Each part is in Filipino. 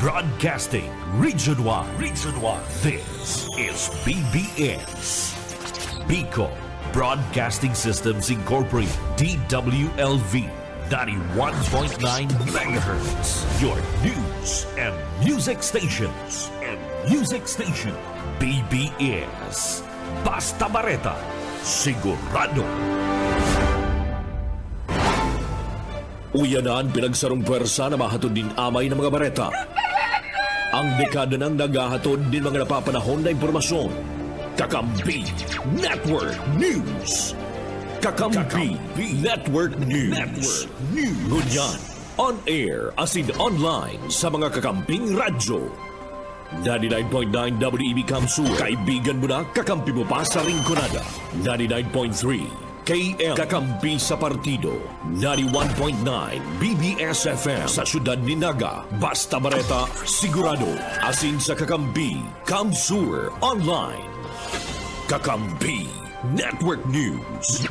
Broadcasting Region 1. This is BBS. Bicol Broadcasting Systems Incorporated. DWLV 91.9 MHz. Your news and music stations. BBS. Basta Bareta. Sigurado. Uyanan pinagsarong pwersa na mahatod din amay ng mga bareta. Ang dekada nang naghahatod din mga napapanahon na impormasyon. Kakampi Network News. Kakampi Network News. Ngunyan, on air as in online sa mga kakamping radyo. 99.9 WEB Kamsur. Kaibigan mo na, kakampi mo pa sa Rinconada. 99.3 KM Kakampi sa Partido. 91.9 BBS FM sa Syudad ni Naga. Basta Bareta, sigurado. Asin sa Kakampi, Kamsur Online. Kakampi Network News.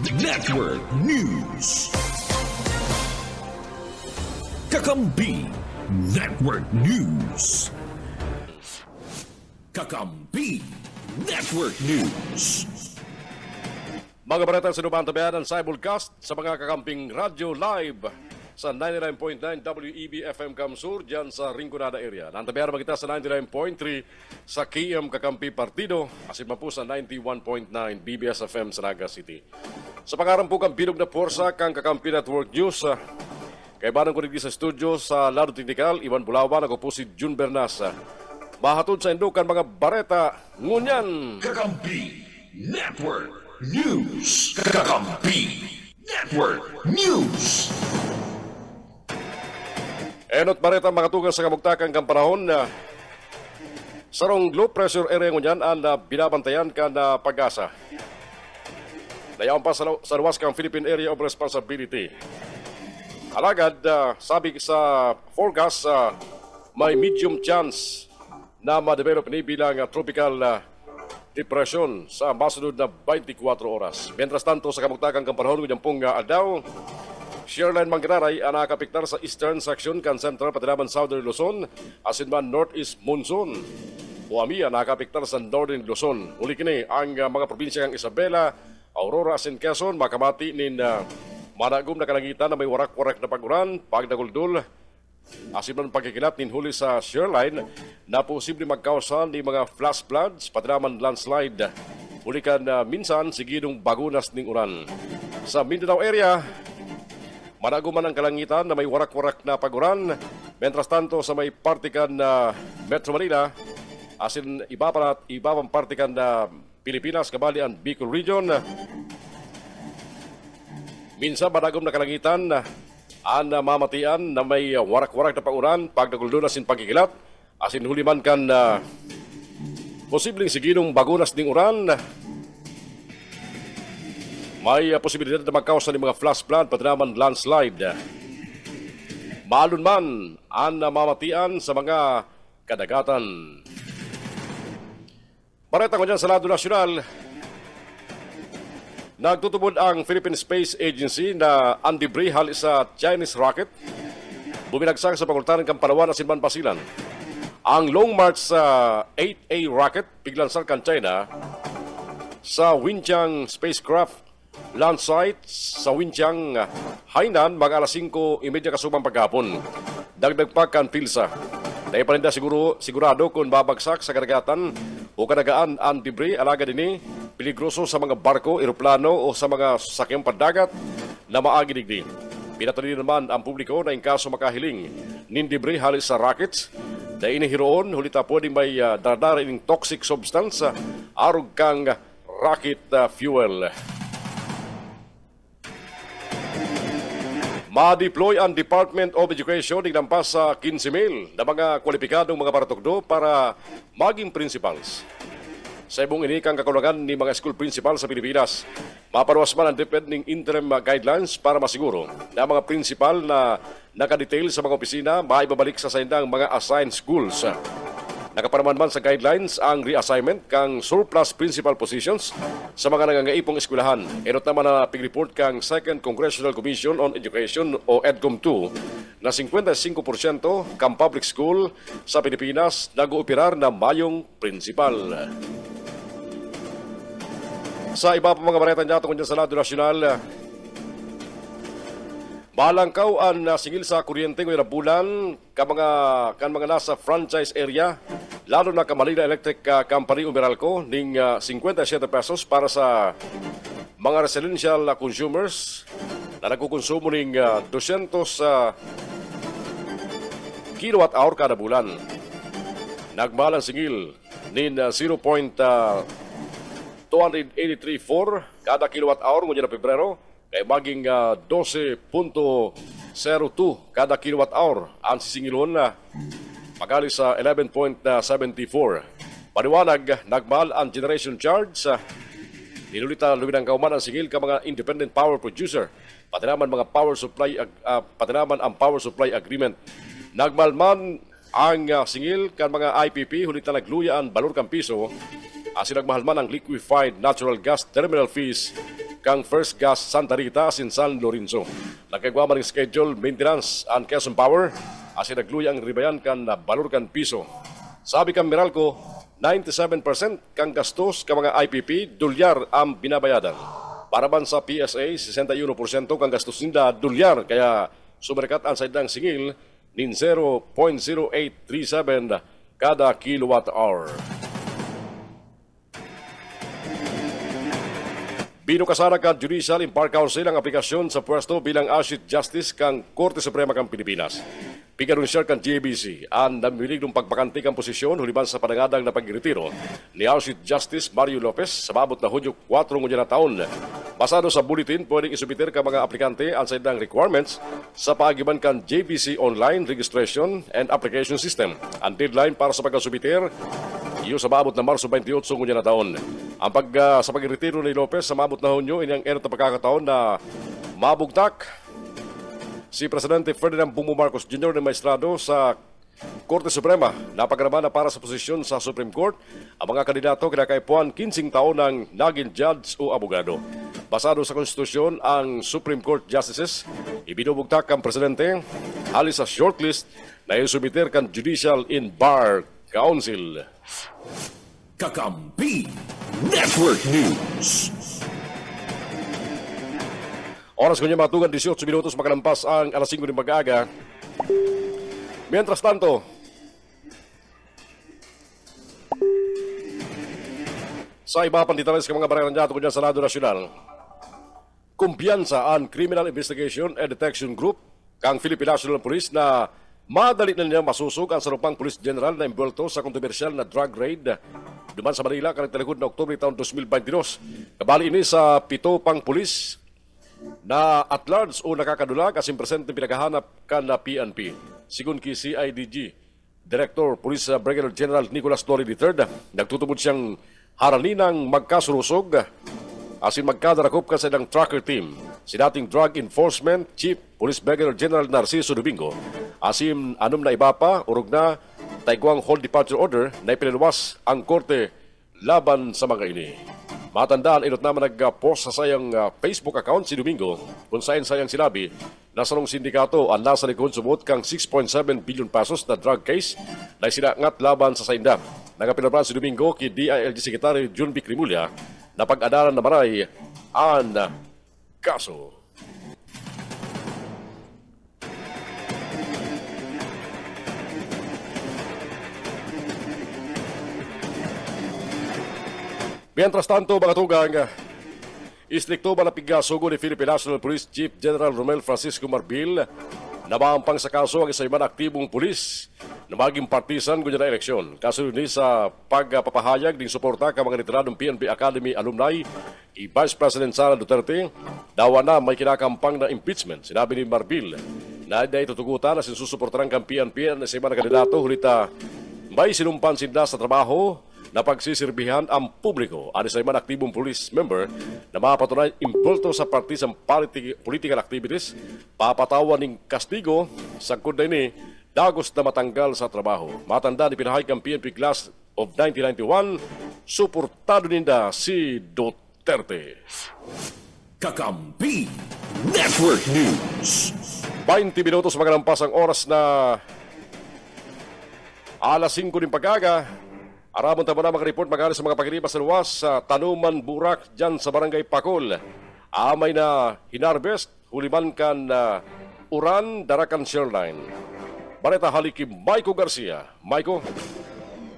Kakampi Network News. Kakampi Network News. Mga bareta sa lumang tabayan sa simulcast sa mga kakamping radyo live sa 99.9 WEB FM Kamsur dyan sa Rinconada area. Nantabayan naman kita sa 99.3 sa KM Kakampi Partido, asin pa po sa 91.9 BBS FM sa Naga City. Sa pangarang po kang bilog na porsa kang Kakampi Network News, kaibanan ko rin sa studio sa Lado Technical, Iwan Bulawan, ako po si Jun Bernas. Mahatod sa indukan mga bareta, ngunyan Kakampi Network News. Kakampi Network News. Enot bareta mga tugas sa kamugtakan kang panahon na sarong low pressure area ngunyan ang binabantayan ka na pag-asa. Dayaon pa sa luwas kang Philippine Area of Responsibility. Alagad, sabi sa forecast, may medium chance na ma-develop ni bilang tropical depression sa masunod na 24 oras. Mientras tanto, sa kamugtakan kang panahon ng pong aldaw, Shearline Manganaray ang nakapiktar sa eastern section kan central patinaman southern Luzon, asin man northeast monsoon. Huami ang nakapiktar sa northern Luzon. Uli kini ang mga probinsya ng Isabela, Aurora, asin Quezon, makamati nin managum na kalangitan na may warak-warak na paguran, pagdaguldul, asin man pagkikilat nin huli sa Shearline na posible magkausan ni mga flash floods, patinaman landslide. Huli kan minsan sigidong bagunas ning uran. Sa Mindanao area, managuman ang kalangitan na may warak-warak na paguran. Mientras tanto sa may partikan na Metro Manila, asin iba pang partikan na Pilipinas, kabali ang Bicol Region. Minsan managum na kalangitan ang mamatian na may warak-warak na paguran, pagdaguldo na sin pagkikilat, asin huliman kan posibleng sigidong bagunas ning uran. May posibilidad na magkausa ng mga flash flood, patinaman landslide. Maalon man ang mamatian sa mga kadagatan. Pareta ko dyan sa lado nasyonal, nagtutubod ang Philippine Space Agency na ang debris hali sa Chinese rocket buminagsak sa pakultanan kang Palawan at Sinban Pasilan. Ang Long March 8A rocket biglang sarkan China sa Winchang spacecraft launch site sa Winchang, Hainan, mga alas 5:30 kasubang paghapon. Dagdag pa kan PhilSA. Dahil pa rin sigurado kung babagsak sa karagatan o kanagaan ang debris, alaga din peligroso sa mga barko, eroplano o sa mga sasakyang pandagat na maagidigdi. Pinatali naman ang publiko na in kaso makahiling nin debris halis sa rockets dahil inihiroon hulita po din may daradaring toxic substance arog kang rocket fuel. Ma-deploy ang Department of Education ignampas sa 15,000 na mga kwalipikadong mga paratugdo para maging principals. Sa ibong inikang kakulangan ni mga school principal sa Pilipinas, maparuwas man ang DepEd ng interim guidelines para masiguro na mga principal na nakadetail sa mga opisina maibabalik sa saindang mga assigned schools. Nakaparaman man sa guidelines ang reassignment kang surplus principal positions sa mga nangangaipong eskwelahan. Enot naman na pig-report kang Second Congressional Commission on Education o EDCOM 2 na 55% kang public school sa Pilipinas nag-ooperar na mayong prinsipal. Sa iba pa mga balita niya tungkol sa lado nasyonal, malangkaw ang singil sa kuryente ngayong bulan kan mga nasa franchise area, lalo na Manila Electric Company Umeralco ning 57 pesos para sa mga residential consumers na nagkukonsumo ning 200 kilowatt-hour kada bulan. Nagmahal ang singil nin 0.2834 kada kilowatt-hour ngunyan na Pebrero, kay maging 12.02 kada kilowatt-hour ang sisingilon na magali sa 11.74. Paliwanag, nagmahal ang generation charge. Nilulita luminang kauman ang singil ka mga independent power producer, pati naman ang power supply agreement. Nagmalman ang singil kan mga IPP, hulit na nagluya ang balor kang piso, asin nagmahalman ang liquefied natural gas terminal fees kang First Gas Santa Rita asin San Lorenzo. Nagkagwa man ang schedule maintenance ang Quezon Power, asin nagluya ang ribayan kan balor kang piso. Sabi kang Meralco, 97% kang gastos ka mga IPP, dolyar ang binabayadan. Para man sa PSA, 61% kang gastos ninda dolyar, kaya sumerikat ang saydang singil nin 0.0837 kada kilowatt-hour. Binukasara ka Judicial Impar Council ang aplikasyon sa pwesto bilang Associate Justice kang Korte Suprema kang Pilipinas. Pigarunsiyar kang GABC ang namilig ng pagpakanti kang posisyon huliban sa panangadang na pagretiro ni Associate Justice Mario Lopez sa mabot na Hunyo 4 ngunyan na taon. Basado sa bulletin, pwedeng isubiter ka mga aplikante ang saydang requirements sa paagiban kang JBC Online Registration and Application System. Ang deadline para sa pagkasubiter, iyo sa mabot na Marso 28 ngunyan na taon. Ang sa pagretiro ni Lopez sa mabot na Hunyo, inyang erot na pagkakataon na mabugtak si Presidente Ferdinand Bongbong Marcos Jr. na maestrado sa Korte Suprema. Napagrama na para sa posisyon sa Supreme Court ang mga kandidato kinakaipuan 15 taon ng naging judge o abogado. Basado sa konstitusyon, ang Supreme Court Justices ibinubugtak ang Presidente halis sa shortlist na isubiter kan Judicial Impar Council. Kakampi Network News. Oras ko niya matugan 18 minutos makalampas ang alas 5 ng mag-aga. Mientras tanto, sa iba pang detalles ng mga barangay niya tungkol sa lado nasyonal, kumpiyansa ang Criminal Investigation and Detection Group kang Philippine National Police na madali na niya masusog ang sarupang Police General na imbulto sa kontrobersyal na drug raid duman sa Manila karong talikod na Oktubre taon 2022. Kabali ini sa 7 pang pulis na at large o nakakadula kasing presente pinagahanap kan na PNP. Sigun ki CIDG Director Police Brigadier General Nicolas Torre III, nagtutubod siyang haraninang magkasurusog asin magkadarakop ka sa ilang tracker team si dating Drug Enforcement Chief Police Brigadier General Narciso Domingo asin anom na iba pa urog na taigwang hold departure order na ipinaluwas ang korte laban sa mga ini. Matandaan, inot naman nag-post sa sayang Facebook account si Domingo kung saan sayang sinabi na sarong sindikato ang nasa likod sumot kang 6.7 billion pesos na drug case na sinangat laban sa sainda. Nagapinabran si Domingo kay DILG Secretary Jun B. Crimulya na pag-adalan na maray ang kaso. Mientras tanto, mga tugang, istrikto ba na pigasugo ni Philippine National Police Chief General Romel Francisco Marbil na maampang sa kaso ang isa man aktibong pulis na maging partisan gunya na eleksyon. Kasunod ni sa pagpapahayag ng suporta ka mga retiradong PNP Academy alumni kay Vice President Sara Duterte, dawa na may kinakampang na impeachment. Sinabi ni Marbil na dahil tutugutan na sinusuportaran kang PNP na isa man na kandidato hulita may sinumpan sinda sa trabaho na pagsisirbihan ang publiko. Ano sa iman aktibong police member na mapatunay impulto sa partisan political activities, papatawan ng kastigo sa kuday ni dagos na matanggal sa trabaho. Matanda ni pinahayag ang PNP Class of 1991, suportado ninda si Duterte. Kakampi Network News. 20 minutos magalampas ang oras na alas 5 din pag-aga. Aramon tamo na mga report magaling sa mga pagriba sa luwas sa Tanuman, Burak, dyan sa Barangay Pakol. Amay na hinarvest, huliman kan uran, darakan shoreline. Bareta haliki Maiko Garcia. Maiko.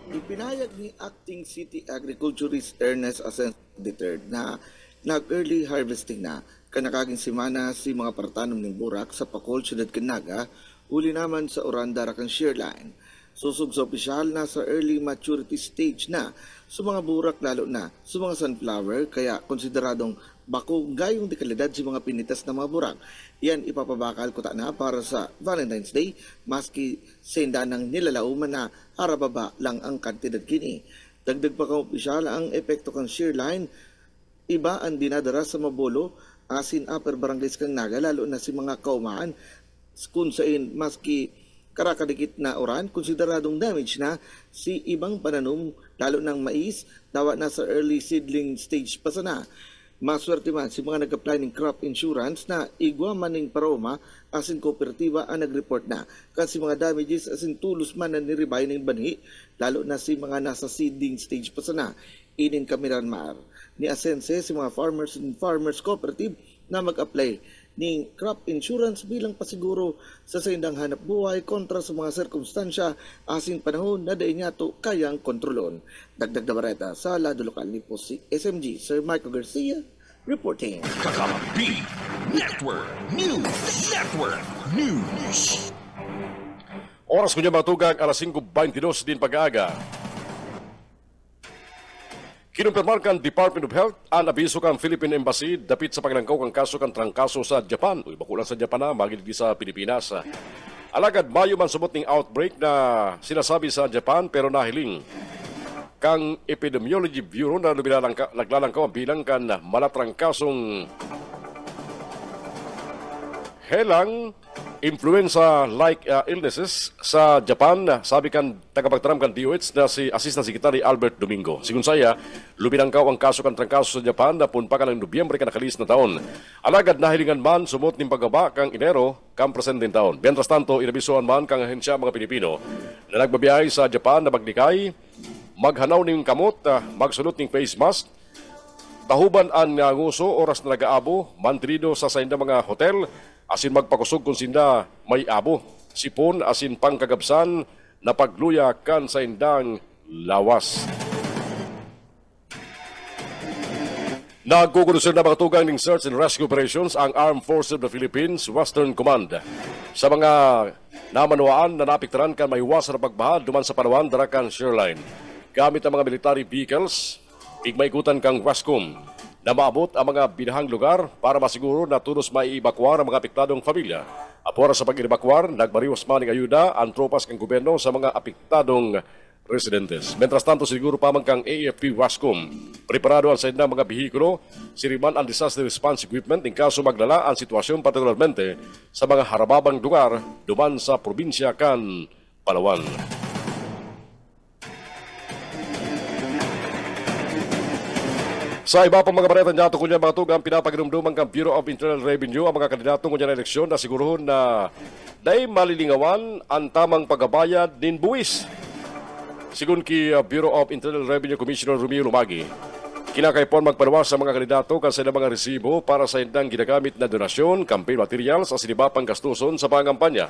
Ipinahayag ni Acting City Agriculturist Ernest Ascent III na nag-early harvesting na kanakaging simana si mga partanom ng Burak sa Pakol, Syudad Canaga, uli naman sa Uran, Darakan Shearline. Susog sa opisyal na sa early maturity stage na sa mga burak lalo na sa mga sunflower kaya konsideradong bako gayong di kalidad sa mga pinitas na mga burak. Yan ipapabakal ko na para sa Valentine's Day maski senda ng nilalauman na harababa lang ang kantidad kini. Dagdag pa kang opisyal ang epekto kang shear line iba ang dinadara sa Mabolo asin upper barangays kang Naga lalo na si mga kaumaan kung sain maski karakadikit na oran, konsideradong damage na si ibang pananom, lalo ng mais, dawa na sa early seedling stage pa sana. Maswerte man si mga nag-apply ng crop insurance na igwa maning paroma asin kooperatiba ang nag-report na. Kasi mga damages asin tulos man na niribay ng banhi, lalo na si mga nasa seedling stage pa sana. Inin kamiran maar. Ni Asense si mga farmers and farmers cooperative na mag-apply ning crop insurance bilang pasiguro sa saindang hanap buhay kontra sa mga sirkumstansya asin panahon na dahi niya to kayang kontrolon. Dagdag na bareta sa lado lokal ni po si SMG Sir Michael Garcia reporting. Kakampi Network News. Network News. Oras ko niya matugag alas 5:22 din pag-aaga. Kinumpirmar kan Department of Health ang abiso kan Philippine Embassy dapit sa paglangkaw kang kaso kan trangkaso sa Japan. Uy, bakulang sa Japan na, magiligi sa Pilipinas. Alagad Mayo man sumot ning outbreak na sinasabi sa Japan pero nahiling kang Epidemiology Bureau na naglalangkaw ang bilang kan malatrang kasong helang influenza-like illnesses sa Japan, sabi kan tagapagtaram kan DOH na si Assistant Secretary Albert Domingo. Sigun saya, lubinangkaw ang kaso kan trangkaso sa Japan na punpa ka ng Nobyembre kan nakalis na taon. Alagad nahilingan man sumot ning paggaba kang Enero kang presenteng taon. Mientras tanto, inabisuan man kang ahensya mga Pilipino na nagbabiyahe sa Japan na magnikay, maghanaw ning kamot, magsulot ning face mask, tahuban ang nguso oras na nag-aabo, mantrido sa sainda mga hotel, asin magpakusog kung sinda may abo, sipon asin pangkagabsan na pagluya kan sa indang lawas. Nagkukulusyon na mga tugang ng Search and Rescue Operations ang Armed Forces of the Philippines Western Command. Sa mga namanuaan na napiktaran kan may iwas na pagbaha duman sa Palawan, Darakan Shoreline. Gamit ang mga military vehicles, igmaikutan kang Wascom na maabot ang mga binahang lugar para masiguro na tulos maiibakwar ang mga apektadong pamilya. Apora sa pag-ibakwar, nagbariwas man ng ayuda ang tropas ng gobyerno sa mga apektadong residentes. Mientras tanto, siguro pa man kang AFP Wascom, preparado ang sa mga bihikulo, siriman ang disaster response equipment in kaso maglala ang sitwasyon partikularmente sa mga harababang lugar duman sa probinsya kan Palawan. Sa iba pang mga balita niya tungkol niya mga tugang pinapagdumduman ng Bureau of Internal Revenue ang mga kandidato ng eleksyon na siguruhon na dahil malilingawan ang tamang pagbabayad din buwis. Sigun ki Bureau of Internal Revenue Commissioner Romeo Lumagi, kinakaipon magpalawas sa mga kandidato kasi ng mga resibo para sa indang ginagamit na donasyon, campaign materials sa siniba pang gastuson sa pangampanya.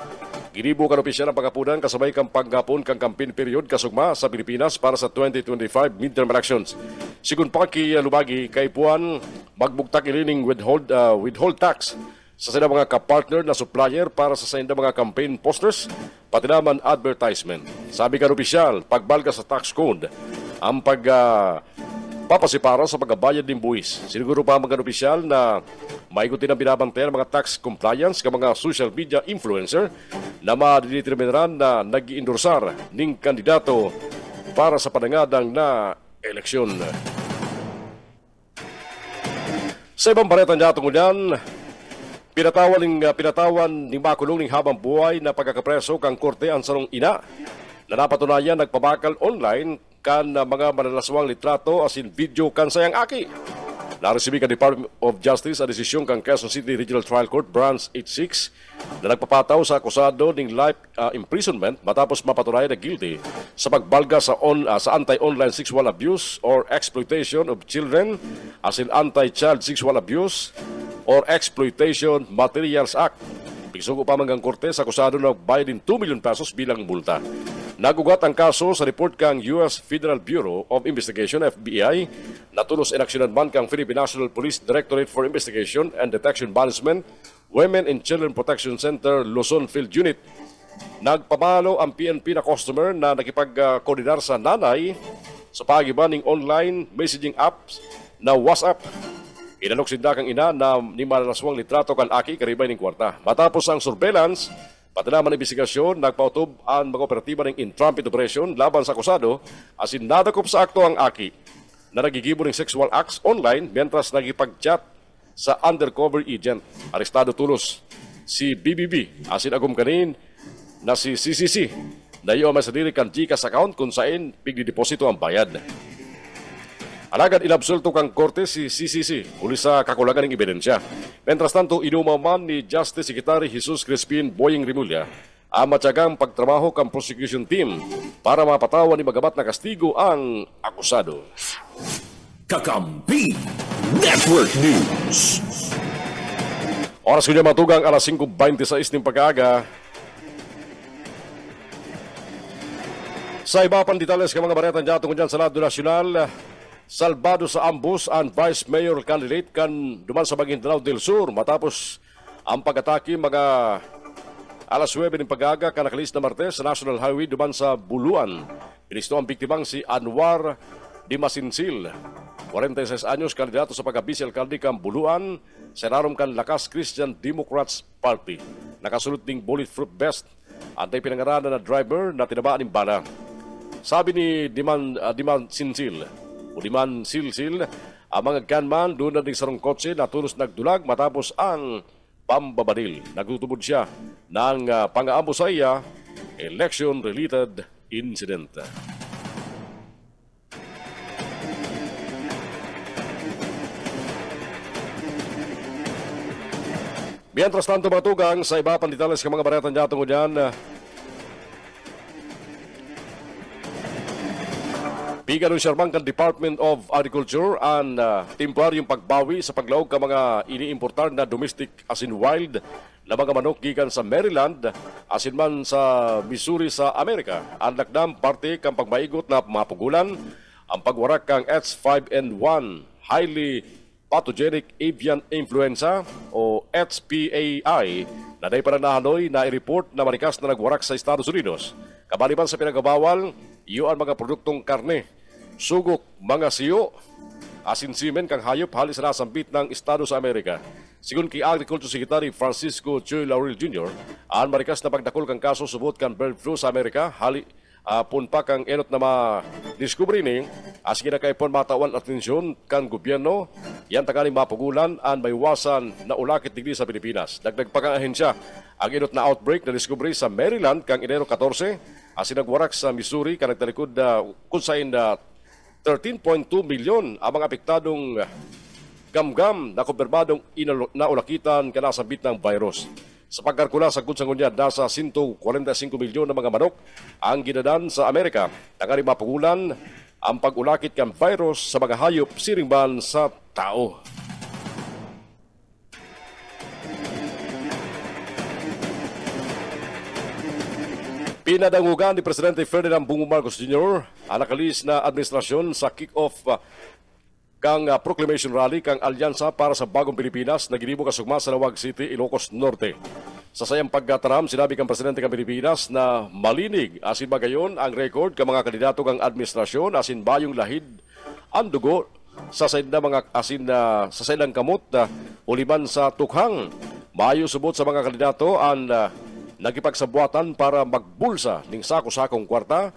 Ginibo kan opisyal ang pagkapunan kasabay kang paggapon kang campaign period kasugma sa Pilipinas para sa 2025 midterm elections. Sigun pa ki Lumagi, kaipuan magbugtak ilining withhold tax sa sila mga kapartner na supplier para sa sila mga campaign posters, pati naman advertisement. Sabi kan opisyal, pagbalga sa tax code, ang papasipara sa pagbabayad ng buwis. Siniguro pa mga opisyal na maigutin ang binabantayan mga tax compliance ng mga social media influencer na madideterminaran na nag-iendorsar ng kandidato para sa panangadang na eleksyon. Sa ibang balita niya tungkol yan, pinatawan ng makulong ng habang buhay na pagkakapreso kang korte ang sarong ina na napatunayan nagpabakal online kan mga malalaswang litrato asin video kan sayang aki. Naresibi ka Department of Justice ang desisyon kang Quezon City Regional Trial Court Branch 86 na nagpapataw sa akusado ng life imprisonment matapos mapatunayan na guilty sa pagbalga sa anti-online sexual abuse or exploitation of children as in Anti-Child Sexual Abuse or Exploitation Materials Act. Pigsugo pa manggang korte sa akusado na bayad din 2 million pesos bilang multa. Nagugat ang kaso sa report kang US Federal Bureau of Investigation FBI na tulos inaksyonan man kang Philippine National Police Directorate for Investigation and Detection Management Women and Children Protection Center Luzon Field Unit. Nagpamalo ang PNP na customer na nakipag-koordinar sa nanay sa pagiban ng online messaging apps na WhatsApp. Inalok sinda kang ina na ni malaswang litrato kan aki karibay ng kwarta. Matapos ang surveillance, pati naman investigasyon, nagpautob ang mga operatiba ng in-trumpet operation laban sa akusado asin nadakop sa akto ang aki na nagigibo ng sexual acts online mientras nagipag-chat sa undercover agent. Arestado tulos si BBB asin agum kanin na si CCC na iyo may sarili kan GCash account kung saan pigdideposito ang bayad. Alagad inabsulto kang korte si CCC uli sa kakulangan ng ebidensya. Mientras tanto, inumaman ni Justice Secretary Jesus Crispin Boying Rimulya ang matyagang pagtrabaho kang prosecution team para mapatawan ni magabat na kastigo ang akusado. Kakampi Network News. Oras ko niya matugang alas 5:26 ng pag-aaga. Sa iba pang detalles ka mga baretan dyan dyan sa lado nasyonal, salbado sa ambus ang Vice Mayor candidate kan duman sa Maguindanao del Sur matapos ang pag-atake mga alas 9 ng pag-aga kan nakalis na Martes sa National Highway duman sa Buluan. Pinisto ang biktimang si Anwar Dimasinsil, 46 anyos, kandidato sa pagka-vice alcalde kan Buluan, serarom kan Lakas Christian Democrats Party. Nakasulot ng bulletproof vest, antay pinangaranan na driver na tinabaan ng bala. Sabi ni Dimasinsil, Uliman Silsil, ang mga gunman doon na ng sarong kotse na tulos nagdulag matapos ang pambabaril. Nagtutubod siya ng pang-aambo sa iya, election-related incident. Mientras tanto matugang sa iba pang detalles ka mga baretan dyan tungo dyan, Piganon Sharmang kan Department of Agriculture ang temporaryong pagbawi sa paglaog ka mga iniimportar na domestic asin wild na mga manok gikan sa Maryland asin man sa Missouri sa Amerika. Ang lakdam parte kang pagmaigot na mapugulan ang pagwarak kang H5N1 highly pathogenic avian influenza o HPAI na day para nahanoy na i-report na marikas na nagwarak sa Estados Unidos. Kabaliban sa pinagabawal, iyo ang mga produktong karne, sugok, mga siyo, asin simen kang hayop halis na nasambit ng Estado sa Amerika. Sigun kay Agriculture Secretary Francisco Choy Laurel Jr., ang marikas na pagdakol kang kaso subot kang bird flu sa Amerika, punpa kang enot na ma-discovery ni, as ginakaipon matawan atensyon kang gobyerno, yan takaling mapugulan ang maywasan na ulakit digdi sa Pilipinas. Dagdag pa kang ahensya, ang enot na outbreak na discovery sa Maryland kang Enero 14, as sinagwarak sa Missouri kang nagtalikod kung saan 13.2 milyon ang mga apektadong gamgam na kumpirmadong naulakitan ka nasabit ng virus. Sa pagkalkula sa kunsangunya, nasa 145 milyon na mga manok ang ginadan sa Amerika. Tangari mapugulan ang pag-ulakit kang virus sa mga hayop siringban sa tao. Pinadangugan ni Presidente Ferdinand Bongbong Marcos Jr. ang nakalis na administrasyon sa kick-off kang proclamation rally kang Alyansa para sa Bagong Pilipinas na ginibo kasugma sa Lawag City, Ilocos Norte. Sa sayang pagkataram, sinabi kang Presidente kang Pilipinas na malinig asin magayon ang record kang mga kandidato kang administrasyon asin bayong lahid ang dugo sa sayd na mga asin sa saylang kamot uliman sa tukhang. Mayo subot sa mga kandidato ang nagipagsabuatan para magbulsa ning sako-sakong kwarta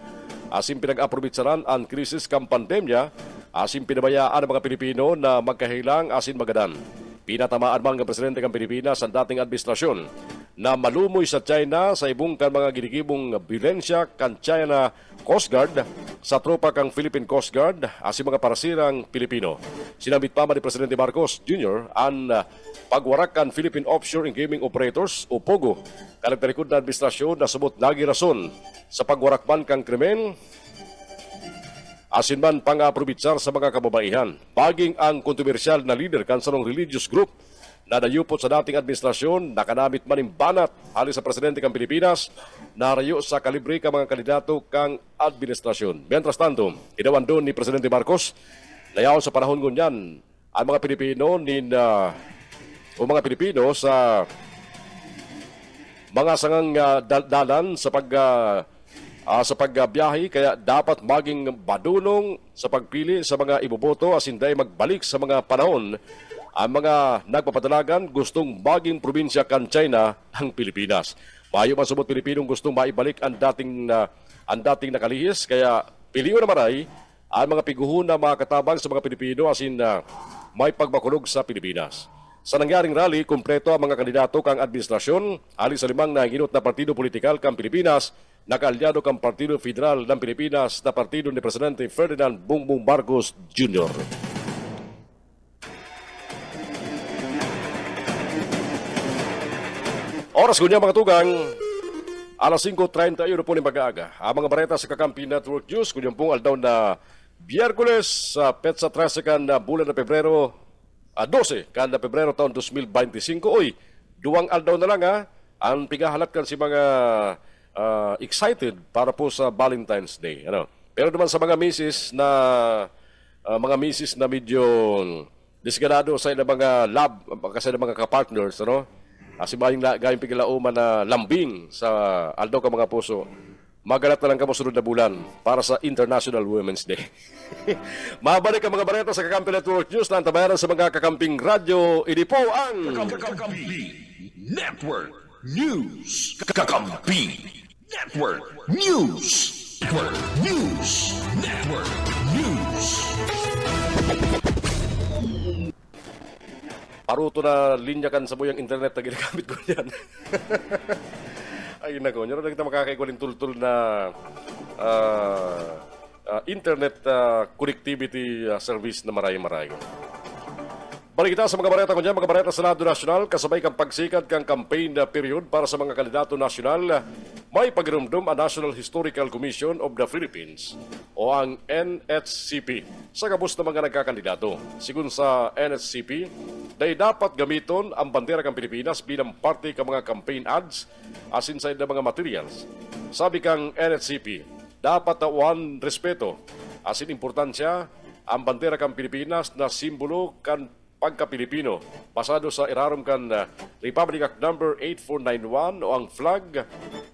asin pinag-aprobitsaran ang krisis kang pandemya asin pinabayaan ang mga Pilipino na magkahilang asin magadan. Pinatamaan man ng Presidente ng Pilipinas ang dating administrasyon na malumoy sa China sa ibong kan mga ginigibong bilensya kan China Coast Guard sa tropa kang Philippine Coast Guard asin mga parasirang Pilipino. Sinabit pa ni Presidente Marcos Jr. ang pagwarak kan Philippine Offshore and Gaming Operators o POGO kalagtarikod na administrasyon na subot lagi rason sa pagwarakman kang krimen asin man pang-aprobitsar sa mga kababaihan. Paging ang kontrobersyal na leader kansanong religious group na dayupot sa dating administrasyon, nakanamit man banat halis sa presidente kang Pilipinas, narayo sa kalibre ka mga kandidato kang administrasyon. Mientras tanto, inawan doon ni Presidente Marcos, layaw sa panahon ngunyan, ang mga Pilipino o mga Pilipino sa mga sangang dalan sa pagbiyahe, kaya dapat maging badunong sa pagpili sa mga iboboto as hindi magbalik sa mga panahon ang mga nagpapadalagan gustong maging probinsya kan China ang Pilipinas. Mayo man subot Pilipinong gustong maibalik ang dating nakalihis, kaya piliyo na maray ang mga piguhon na makatabang sa mga Pilipino asin may pagbakulog sa Pilipinas. Sa nangyaring rally, kumpleto ang mga kandidato kang administrasyon, alis sa limang nanginot na partido politikal kang Pilipinas, nakaalyado kang Partido Federal ng Pilipinas na partido ni Presidente Ferdinand Bongbong Marcos Jr. Oras ko niya mga tugang, alas 5:30 po ni mag-aaga. Ang mga bareta sa Kakampi Network News, kunyang pong aldaw na Biyerkules sa Petsa 13 kan na bulan na Pebrero, 12 kan na Pebrero taon 2025. Uy, duwang aldaw na lang ang pigahalat kan si mga excited para po sa Valentine's Day. Pero naman sa mga misis na medyo disganado sa ilang mga love, kasi ng mga kapartners, Asi mayong gayong pigilauman na lambing sa aldaw ka mga puso. Magalat na lang ka mo sunod na bulan para sa International Women's Day. Mabalik ang mga bareta sa Kakampi Network News na antabayaran sa mga kakamping radyo. Ini po ang Kakampi Network News. Kakampi Network News. Network News. Network News. Paruto na linya kan sa buyang internet na ginagamit ko yan. Ay nako, nyo na kita makakaikuling tultul na internet connectivity service na maray-maray. Balik kita sa mga bareta ko dyan, mga bareta sa Senado Nasional, kasabay kang pagsikat kang campaign period para sa mga kandidato nasyonal, may pagirumdum ang National Historical Commission of the Philippines o ang NHCP sa gabos na mga nagkakandidato. Sigun sa NHCP, dahil dapat gamiton ang bandera kang Pilipinas bilang parte ka mga campaign ads as inside na mga materials. Sabi kang NHCP, dapat tawan respeto as in importansya ang bandera kang Pilipinas na simbolo kan pagka-Pilipino basado sa irarom kan Republic Act No. 8491 o ang Flag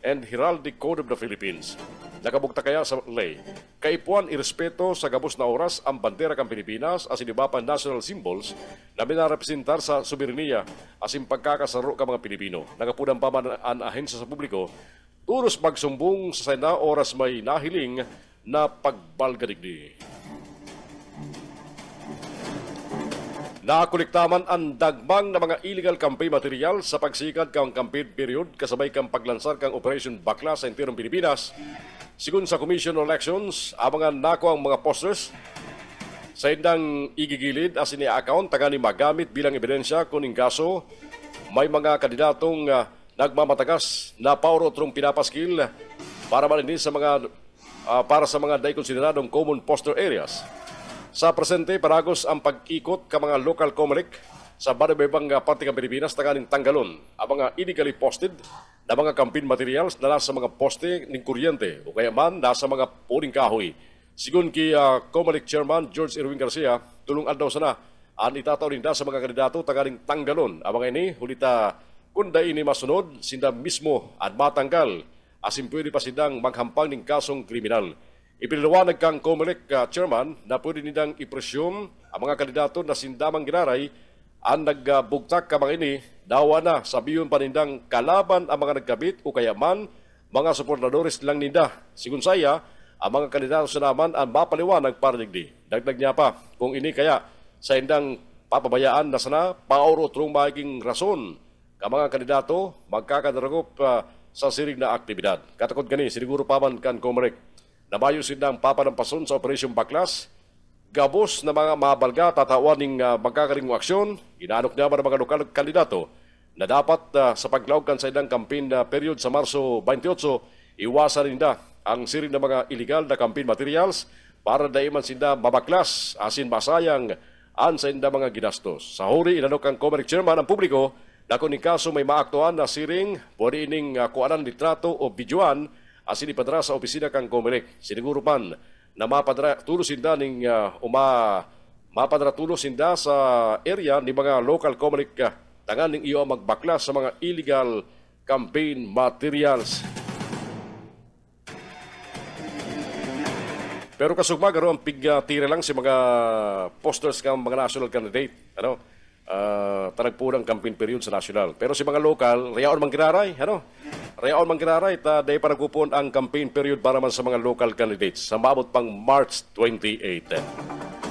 and Heraldic Code of the Philippines. Nakabugta kaya sa lay. Kaipuan irespeto sa gabos na oras ang bandera kang Pilipinas as inibapan national symbols na minarepresentar sa soberenya as in pagkakasaro ka mga Pilipino. Nagapunan pa man ang ahensya sa publiko, uros magsumbong sa sana oras may nahiling na pagbalgadigdi. Nakolektaman ang dagmang na mga illegal campaign material sa pagsikat kang campaign period kasabay kang paglansar kang Operation Bakla sa entirong Pilipinas. Sigun sa Commission on Elections, ang mga nako ang mga posters sa indang igigilid as ini-account tagani magamit bilang ebidensya kuning kaso may mga kandidatong nagmamatagas na paurotrong pinapaskil para malinis sa mga day konsideradong common poster areas. Sa presente, paragos ang pag-ikot ka mga local COMELEC sa baribang parte ng Pilipinas taganing tanggalon ang mga illegally posted na mga campaign materials na nasa mga poste ng kuryente o kaya man nasa mga puling kahoy. Sigun kay COMELEC Chairman George Erwin Garcia, tulong aldaw sana ang itataw rin sa mga kandidato taganing tanggalon ang mga ini hulita kunda ini masunod sinda mismo at matanggal asin pwede pa sindang maghampang ng kasong kriminal. Ipiniliwanag kang COMELEC chairman na pwede nidang ipresyum ang mga kandidato na sindamang ginaray ang nagbugtak ka mga ini dawa na sabiyon panindang kalaban ang mga nagkabit o kaya man mga suportadores lang ninda. Sigun saya, ang mga kandidato sa naman ang mapaliwanag para digdi. Dagdag niya pa, kung ini kaya sa indang papabayaan na sana pauro trong maging rason ka mga kandidato magkakadaragop sa siring na aktibidad. Katakod gani, siniguro pa man kan Comelec na mayo silang papanampason sa Operation Baklas, gabos na mga mabalga tatawan ng magkakaringong aksyon, inaanok niya mga lokal kandidato na dapat sa paglawgan sa ilang campaign period sa Marso 28, iwasan nila ang siring na mga illegal na campaign materials para daiman sinda mabaklas asin masayang an sa inda mga ginastos. Sa huli, inanok ang Comelec chairman ang publiko na kung kaso may maaktuan na siring, pwede ining kuanan litrato o videoan asin ipadra sa opisina kang Comelec. Siniguro man na mapadra tulos sinda ning mapadra tulos sinda sa area ni mga local Comelec tangan ning iyo magbaklas sa mga illegal campaign materials. Pero kasugma garo ang pigtira lang si mga posters kang mga national candidate, tanagpunang campaign period sa national. Pero si mga local, rayaon man giraray, rayaon man giraray, day pa nagpupon ang campaign period para man sa mga local candidates sa maabot pang March 28.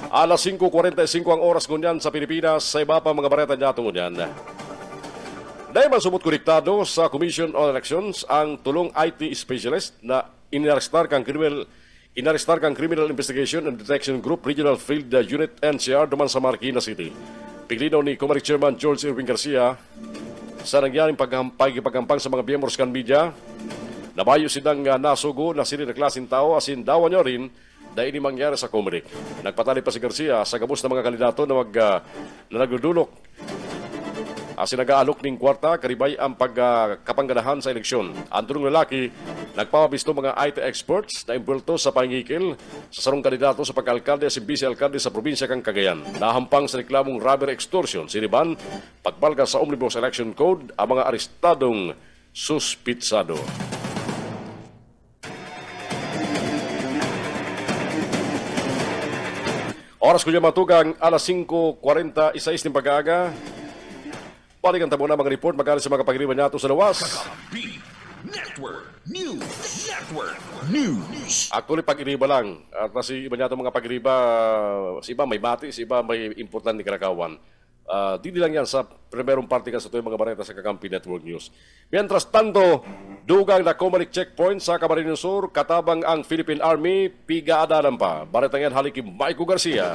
Alas 5:45 ang oras ngunyan sa Pilipinas, sa iba pa mga bareta niya ngunyan. Dahil man sumut konektado sa Commission on Elections ang tulong IT specialist na inarestar kang Criminal Investigation and Detection Group Regional Field Unit NCR duman sa Marikina City. Piglinaw ni Comelec Chairman George Irwin Garcia sa nangyaring paggampang sa mga miyembros kan media, nabayo silang nasugo na sila na klaseng tao asin dawa nyo rin dahil ini mangyari sa Comelec. Nagpatali pa si Garcia sa gabos ng mga kandidato na nagdudulok asin nag-aalok ning kwarta karibay ang pagkapangganahan sa eleksyon. Ang tulong lalaki, nagpapabisto mga IT experts na imbulto sa pangikil sa sarong kandidato sa pagka-alkalde at vice-alkalde sa probinsya kang Cagayan. Nahampang sa reklamong robbery extortion, siniban, pagbalga sa Omnibus Election Code ang mga arestadong suspitsado. Oras ko niya matugang alas 5:46 ng pag-aaga. Balikan tamo na mga report magkano sa mga pagriban nato sa lawas. Kakampi Network News. Actually, pag-iriba lang. At si iba niya mga pag-iriba, si iba may bati, si iba may important ni Karakawan. Dili lang yan sa primerong parte ka sa ito yung mga bareta sa Kakampi Network News. Mientras tanto, dugang na Comelec checkpoint sa Camarines Sur, katabang ang Philippine Army, pigaadalan pa. Bareta yan haliki Maiko Garcia.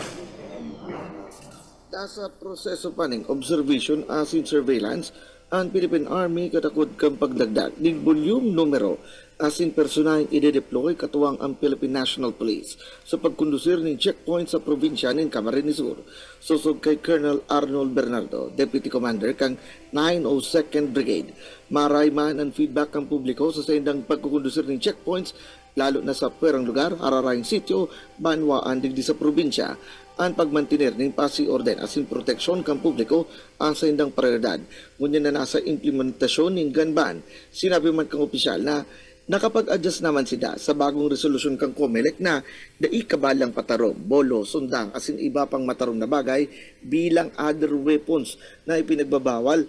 Nasa proseso pa ng observation as in surveillance ang Philippine Army katakod kang pagdagdag ng volume numero as in personaeng ide-deploy katuwang ang Philippine National Police sa pagkondusir ng checkpoint sa probinsya ng Camarines Sur. Susog kay Colonel Arnold Bernardo, Deputy Commander kang 902nd Brigade. Maray man ang feedback ng publiko sa sendang pagkukondusir ng checkpoints lalo na sa pwerang lugar, hararayang sityo, banwaan digdi sa probinsya. Ang pagmantinir ng pasi orden asin proteksyon kang publiko ang sa indang prioridad. Ngunyan na nasa implementasyon ng ganban, sinabi man kang opisyal na nakapag-adjust naman sila sa bagong resolusyon kang Comelec na kabalang patarong, bolo, sundang asin iba pang matarong na bagay bilang other weapons na ipinagbabawal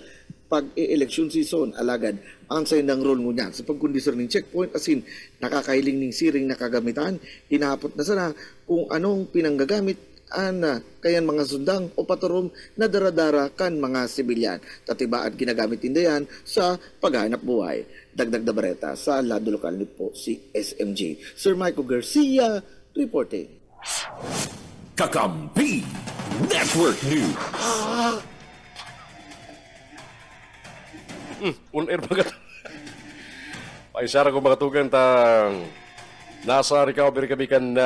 pag-election season alagad ang sa indang role ngunyan sa pagkondisyon ng checkpoint asin nakakailing ng siring na kagamitan, hinahapot na sana kung anong pinanggagamit kayan mga sundang o paturom na daradara kan mga sibilyan. Tatibaan ginagamit indayan sa paghanap buhay. Dagdag na bareta sa lado lokal ni po si SMG. Sir Michael Garcia reporting. Kakampi Network News. On-air bagat. Paisara ko magatugan tang nasa recovery kami kan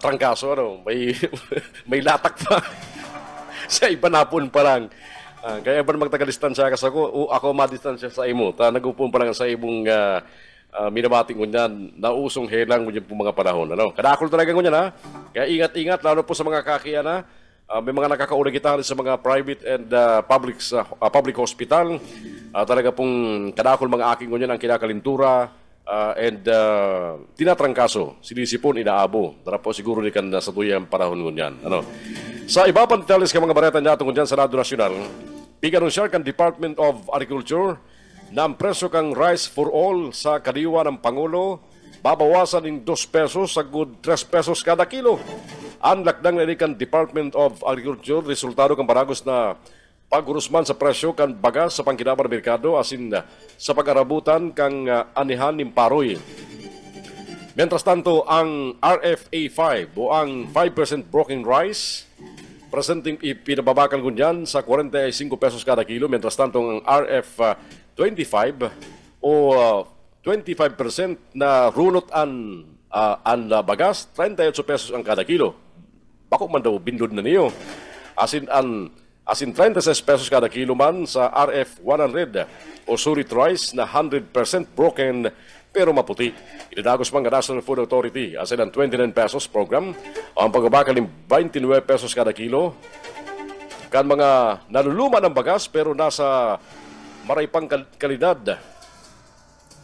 trangkaso, may latak pa. Sa iba napon pa lang. Kaya ba magtaga-distansya ka sa ako madistansya sa imo. Nag-upon pa lang sa imong minabating ko niyan, nausong helang ko po mga panahon. Kadakol talaga ko niyan, ha? Kaya ingat-ingat, lalo po sa mga kakiyan, ha? May mga nakakauna kita sa mga private and public hospital. Talaga pong kadakol mga aking ko niyan ang kinakalintura. Tinatrangkaso, sinisipon, inaabo. Dara po siguro ni kan sa tuyang panahon ngunyan. Sa iba pang details ka mga bareta niya ngunyan sa Radyo Nasional, piganunsya kan Department of Agriculture na ang presyo kang rice for all sa kadiwa ng Pangulo, babawasan ng 2 pesos sa good 3 pesos kada kilo. Ang lakdang na kan Department of Agriculture, resultado kang paragos na pagurusman sa presyo kan bagas sa pangkinabar merkado asin sa pag-arabutan kang anihan ng paroy. Mientras tanto, ang RFA5 o ang 5% broken rice, presenting ipinababakal ko dyan sa 45 pesos kada kilo. Mientras tanto, ang RF25 o 25% na runot an bagas, 38 pesos ang kada kilo. Bako man daw bindod na niyo. Asin 36 pesos kada kilo man sa RF100 o surit rice na 100% broken pero maputi. Idadagos man nga National Food Authority asin ang 29 pesos program ang pagbabakal ng 29 pesos kada kilo kan mga naluluma ng bagas pero nasa maraypang kalidad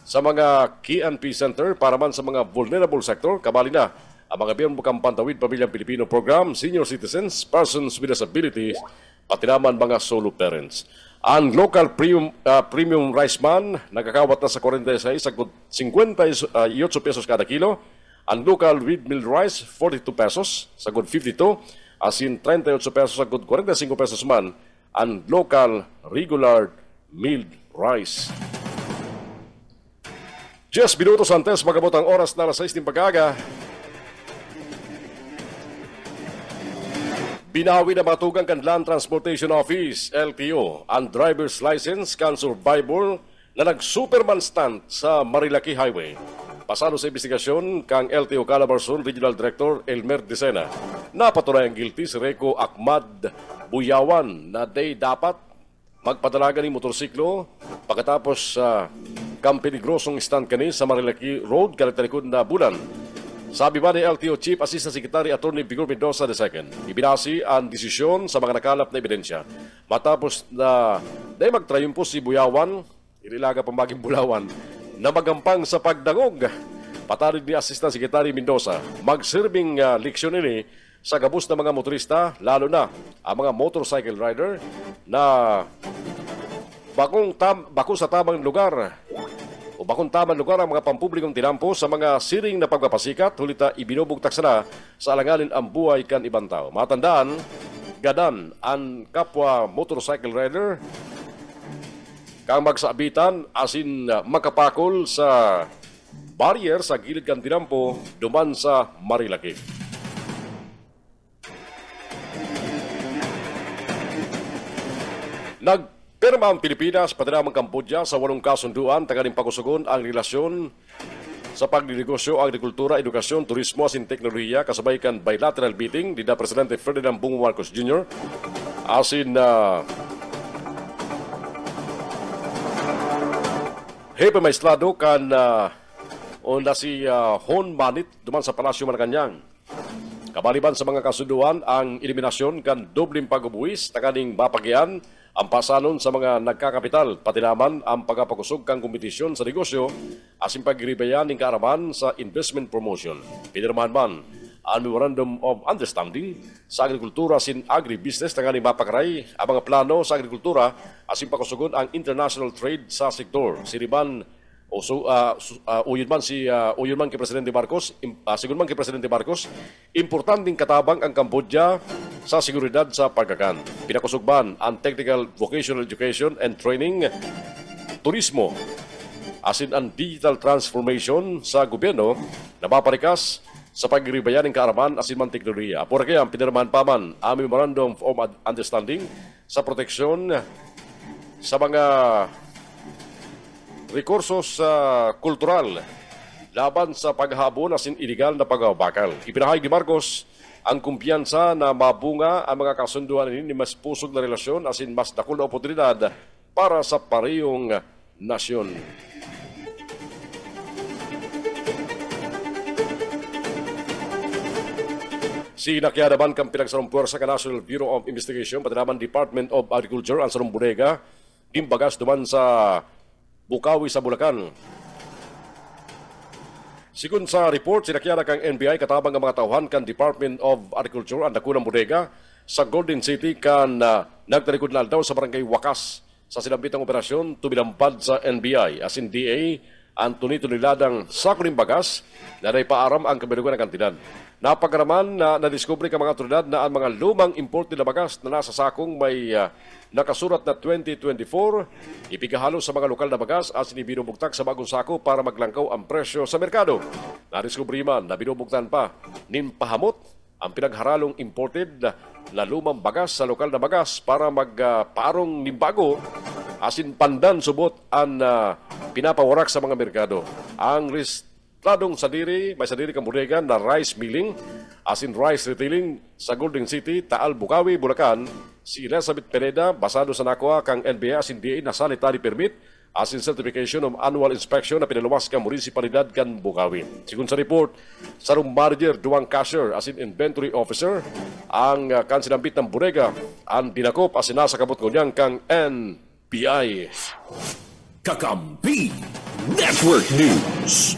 sa mga K&P Center para man sa mga vulnerable sector. Kabali na ang mga biyang bukang Pantawid Pamilyang Pilipino Program, Senior Citizens, Persons with Disabilities, pati naman mga solo parents. Ang local premium rice man nagkakawat na sa 46 sa 58 pesos kada kilo. Ang local wheat milled rice 42 pesos sa 52, asin 38 pesos sa 45 pesos man ang local regular milled rice. 10 minutos antes magabot ang oras na alas 6 ng pag-aga. Binawi na matugang kan Land Transportation Office, LTO, ang driver's license kan survivor na nag-Superman stunt sa Marilaki Highway. Pasado sa investigasyon kang LTO Calabarzon Regional Director Elmer Dicena, napatunay ang guilty si Reco Ahmad Buyawan na day dapat magpadalaga ni motorsiklo pagkatapos sa kampinigrosong stunt kani sa Marilaki Road, kalitalikod na bulan. Sabi ba ni LTO Chief Assistant Secretary Attorney Vigor Mendoza II, ibinasi ang desisyon sa mga nakalap na ebidensya. Matapos na magtrayumpo si Buyawan, ililaga pamaging Bulawan, na magampang sa pagdangog. Patarid ni Assistant Secretary Mendoza, magsirbing leksyon ini sa gabos na mga motorista, lalo na ang mga motorcycle rider na bako sa tamang lugar o bakong tamang lugar ang mga pampublikong tinampo sa mga siring na pagpapasikat, hulita ibinubugtak sana sa alanganin ang buhay kan ibang tao. Matandaan, gadan ang kapwa motorcycle rider kang magsaabitan asin makapakol sa barrier sa gilid kan tinampo duman sa Marilaki. Pirma ang Pilipinas, pati naman Cambodia sa 8 kasunduan, tagaling pagusugon ang relasyon sa pagninegosyo, agrikultura, edukasyon, turismo, asin teknolohiya, kasabay kan bilateral meeting ni Presidente Ferdinand Bongbong Marcos Jr. Asin Hepe Maestrado kan na si Hon Manit duman sa Palasyo Malacanang. Kabaliban sa mga kasunduan ang eliminasyon kan dobling pag-ubuwis, tagaling mapagyan ang pasanon sa mga nagkakapital, pati naman ang pagpapakusog kang kompetisyon sa negosyo asin pagribayan ng kaaraman sa investment promotion. Pinirmahan man ang Memorandum of Understanding sa agrikultura asin agribusiness na nga mapakaray ang mga plano sa agrikultura asin pakusugon ang international trade sa sektor. Siriban uyon man kay Presidente Marcos, sigun man kay Presidente Marcos, importanteng katabang ang Cambodia sa seguridad sa pagkakan. Pinakusugban ang technical vocational education and training, turismo, asin ang digital transformation sa gobyerno na maparikas sa pagribayan ng kaaraman asin man teknolohiya. Por kaya ang pinirmahan pa man ang Memorandum of Understanding sa proteksyon sa mga rekursos kultural laban sa paghabon asin iligal na pagbabakal. Ipinahayag ni Marcos ang kumpiyansa na mabunga ang mga kasunduan ini mas pusog na relasyon asin mas dakul na oportunidad para sa parehong nasyon. Sinakiadaban kang pinagsarong puwersa ka National Bureau of Investigation, pati naman Department of Agriculture, ang sarong bodega, imbagas duman sa Bukawi sa Bulacan. Sigun sa report, sinakyara kang NBI katabang ang mga tauhan kan Department of Agriculture ang dakunang bodega sa Golden City kan nagtalikod na daw sa barangay Wakas sa sinabitang operasyon tumilampad sa NBI asin DA ang tunito niladang sako ng bagas na naipaaram ang kabilugan ng kantidad. Napagaraman na nadiskubre ka mga otoridad na ang mga lumang imported na bagas na nasa sakong may nakasurat na 2024 ipigahalo sa mga lokal na bagas at sinibinubugtak sa bagong sako para maglangkaw ang presyo sa merkado. Nadiskubre man na binubugtan pa pahamot ang pinagharalong imported na lumang bagas sa lokal na bagas para magparong nimbago asin pandan subot ang pinapawarak sa mga merkado. Ang Radong sadiri, may sadiri kang bodega na rice milling, asin rice retailing sa Golden City, Taal, Bukawi, Bulacan. Si Elizabeth Pineda, basado sa nakuha kang NBA asin DA na sanitary permit, asin certification of annual inspection na pinaluwas kang munisipalidad kan Bukawi. Sigun sa report, sarong manager, duwang cashier, asin inventory officer, ang kan sinambit ng bodega, ang dinakop asin nasa kabot kunyang kang NBI. Kakampi Network News.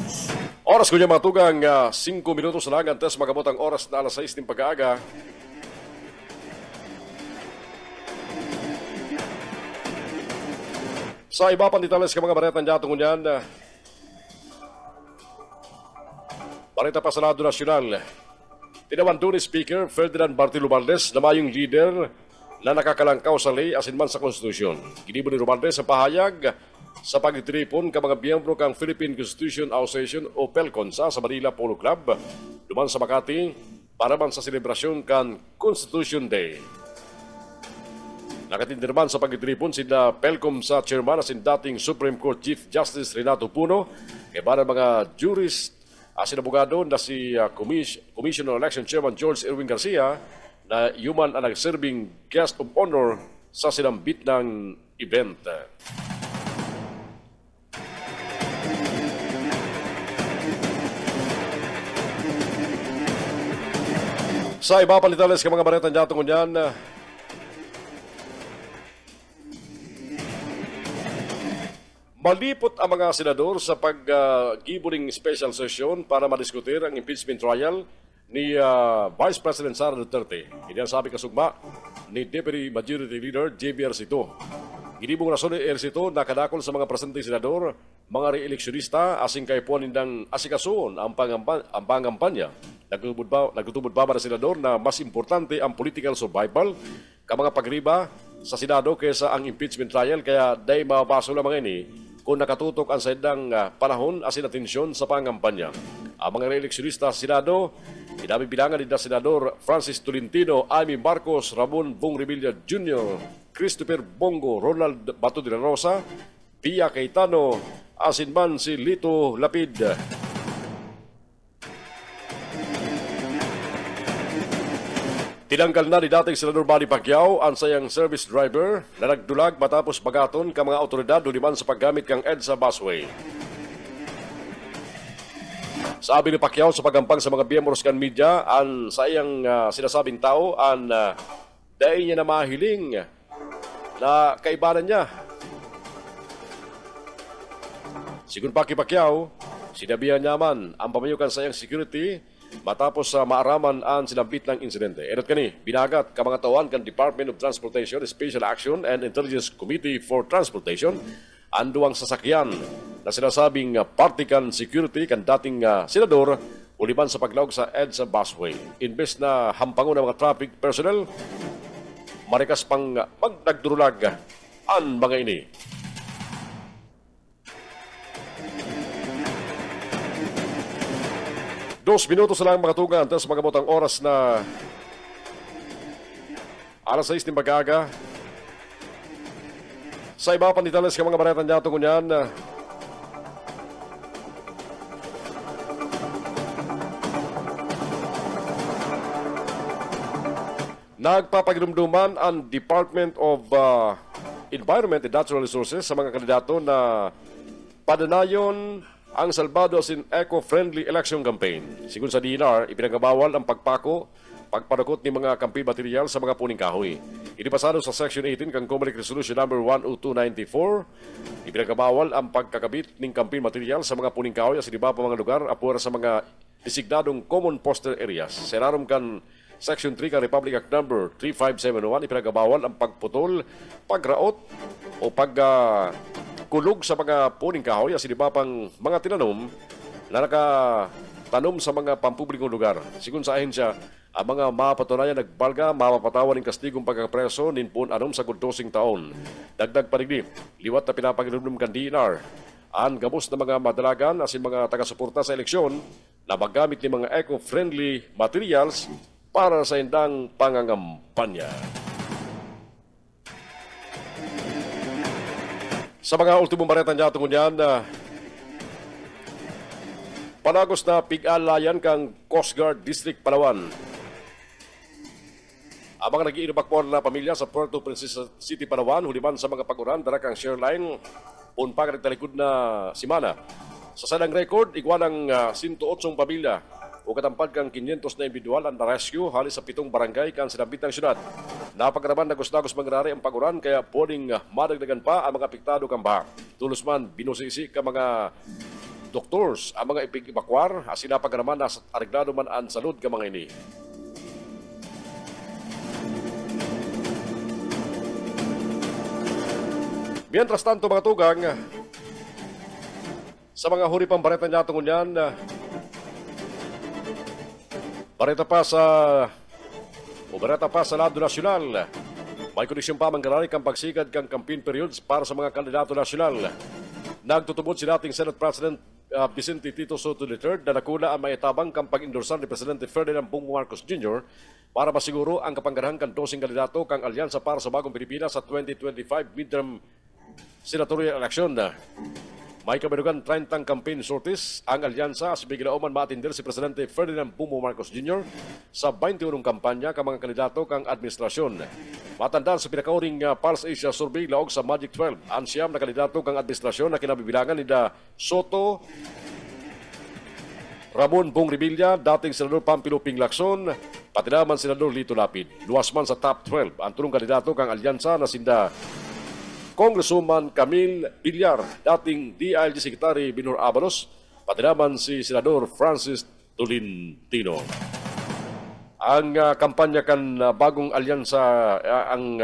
Oras ko niya mga tugang 5 minutos lang antes magabot ang oras na alas 6 ng pag-aaga. Sa iba pang detalles ka mga baretang jatong niyan, Bareta pa sa lado nasyonal, tinawan doon ni Speaker Ferdinand Martin Romualdez na mayong leader na nakakalangkaw sa ley asin man sa konstitusyon. Ginibo ni Romualdez sa pahayag sa pagtripon ka mga miyembro kang Philippine Constitution Association o PELCONSA sa Manila Polo Club duman sa Makati para man sa selebrasyon kan Constitution Day. Nakatindirman sa pagtripon sina PELCONSA chairman asin dating Supreme Court Chief Justice Renato Puno kay para mga jurist asin abogado na si Commissioner Election Chairman George Erwin Garcia na human ang nag-serving guest of honor sa sinambit ng event. Sa iba palitales ka mga baretang jatong kunyan, malipot ang mga senador sa pag-gibuning special session para madiskutir ang impeachment trial ni Vice President Sara Duterte. Hindi ang sabi kasugma ni Deputy Majority Leader J.B. Ercito. Ginibong rason ni Ercito na kadakol sa mga presenteng senador, mga re-eleksyonista, asing kaipuan nindang asikasoon ang pangampanya. Nagtutubod ba mga senador na mas importante ang political survival ka mga pagriba sa Senado kaysa ang impeachment trial, kaya day mapapaso lamang ini kung nakatutok ang saydang panahon asin atensyon sa pangampanya. Ang mga re-eleksyonista sa Senado, inaming bilangan ni Senador Francis Tolentino, Amy Marcos, Ramon Bong Revilla Jr., Christopher Bongo, Ronald Bato de la Rosa, Pia Cayetano, asin man si Lito Lapid. Tinanggal na ni dating Senador Manny Pacquiao ang sayang service driver na nagdulag matapos bagaton ka mga otoridad duliman sa paggamit kang EDSA busway. Sabi ni Pacquiao sa pagampang sa mga miyembros kan media, ang sayang sinasabing tao ang dahil niya na mahiling na kaibanan niya. Sigun pa kay Pacquiao, sinabihan niya man ang pamayukan sayang security matapos sa maaraman ang sinambit ng insidente. Erot kani, binagat ka mga tawan kan Department of Transportation, Special Action and Intelligence Committee for Transportation ang duwang sasakyan na sinasabing partikan security kan dating senador uliban sa paglawag sa EDSA busway. Imbes na hampangon ng mga traffic personnel, marikas pang magdagdurulag ang mga ini. Dos minutos na lang mga tugan tapos magabot ang oras na alas 6 ng pag-aga. Sa iba pang detalles ka mga baretan dyan tungo niyan, nagpapaginumduman ang Department of Environment and Natural Resources sa mga kandidato na padanayon ang Salvado as in eco-friendly election campaign. Sigun sa DNR, ipinagabawal ang pagpadukot ni mga campaign material sa mga puning kahoy. Inipasado sa Section 18 kang Comelec Resolution number 10294, ipinagabawal ang pagkakabit ng campaign material sa mga puning kahoy sa iba pa mga lugar apura sa mga designadong common poster areas. Serarom kan Section 3 kang Republic Act number 3571, ipinagabawal ang pagputol, pagraot o kulog sa mga puning kahoy at sinibapang mga tinanom na tanom sa mga pampublikong lugar. Sigun sa ahensya, ang mga mapatunayan nagbalga, mapapatawan ng kastigong pagkapreso ninpon anom sa 12 taon. Dagdag panigdi, liwat na pinapagilumdum kan DNR. Ang gabos na mga madalagan asin mga taga-suporta sa eleksyon na maggamit ng mga eco-friendly materials para sa indang pangangampanya. Sa mga ultimong bareta niya tungkol yan, panagos na pig-alayan kang Coast Guard District Palawan. Ang mga nag-iinubakpon na pamilya sa Puerto Princesa City, Palawan, huliman sa mga paguran, dala kang share line, unpag nagtalikod na simana. Sa sadang record, igualang 108 pamilya o katampad kang 500 na individual ang na-rescue halis sa 7 barangay kang sinabit ng syudad. Napagaraman na gustagos mangyari ang paguran kaya pwedeng madagdagan pa ang mga apektado kang baha. Tulos man, binusisi ka mga doktors ang mga ipig-evakwar asin napagaraman na areglado man ang salud ka mga ini. Mientras tanto mga tugang, sa mga huri pang bareta niya tungkol yan, bareta pa sa lado nasyonal. May kondisyon pa manggarari kang pagsigad kang campaign periods para sa mga kandidato nasyonal. Nagtutubod si dating Senate President Vicente Tito Soto III na nakula ang maitabang kang pag-endorsan ni Presidente Ferdinand Bongbong Marcos Jr. para masiguro ang kapangganahan kang 12 kandidato kang alyansa para sa bagong Pilipinas sa 2025 midterm senatorial election. May kabinugan 30 campaign sorties ang alyansa sa bigilauman maatindir si Presidente Ferdinand Bongbong Marcos Jr. sa 21 kampanya ka mga kandidato kang administrasyon. Matandaan sa pinakauring Pulse Asia Survey laog sa Magic 12, ang siyam na kandidato kang administrasyon na kinabibilangan ni Soto, Ramon Bong Revilla, dating Senador Pampilo Ping Lacson, pati naman Senador Lito Lapid. Luwas man sa top 12 ang tulong kandidato kang alyansa na sinda Congresswoman Camille Villar, dating DILG Secretary Binor Abalos, pati naman si Senador Francis Tolentino. Ang kampanya kan bagong alyansa, ang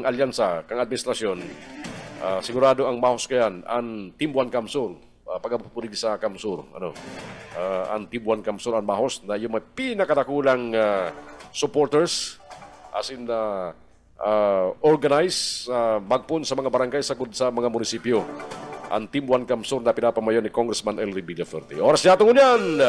alyansa kang administrasyon, sigurado ang mahusgayan ang Team 1 Kamsur, pagpapulig sa Kamsur, ang Team 1 Kamsur ang mahus na yung may pinakadakulang supporters as in organize magpun sa mga barangay sagud sa mga munisipyo. Ang Team 1 Kamsur na pinapamayon ni Congressman Elry Villaferte. Oras niya tungo niyan.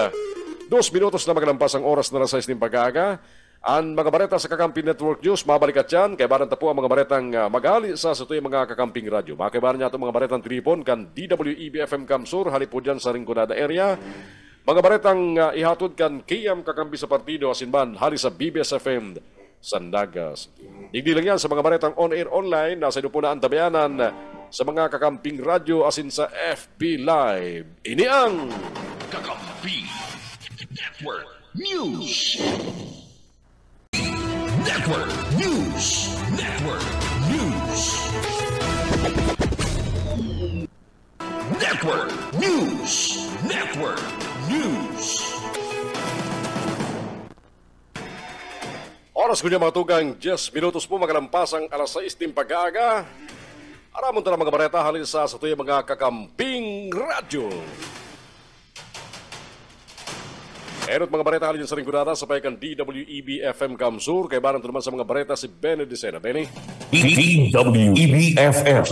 2 minutos na magalampas ang oras na nasa 6 pag-aaga. Ang mga bareta sa Kakamping Network News, mabalikat yan. Kay baran po ang mga baretang magali sa sutoy mga Kakamping Radio. Makaibaran niya itong mga baretang tripon kan DWEB-FM Kamsur, halip po dyan sa Rinconada area. Mga baretang ihatod kan KM Kakampi sa partido asinban, hali sa BBS-FM Sandaga City. Digdi lang yan sa mga baretang on-air online, nasa ino po na ang tabayanan sa mga Kakamping Radio asin sa FB Live. Ini ang Kakampi Network News. Network News. Network News. Network News. Network News. Oras ko niya mga tugang, 10 minutos po magalampasang alas 6 ng pag-aaga. Aramon ta na mga bareta halin sa tuyo mga Kakamping Radio. Erot mga bareta halin sa Rinconada sa payakan DWEB-FM Kamsur. Kaya barang naman sa mga bareta si Benny Dicena. Benny? DWEB-FM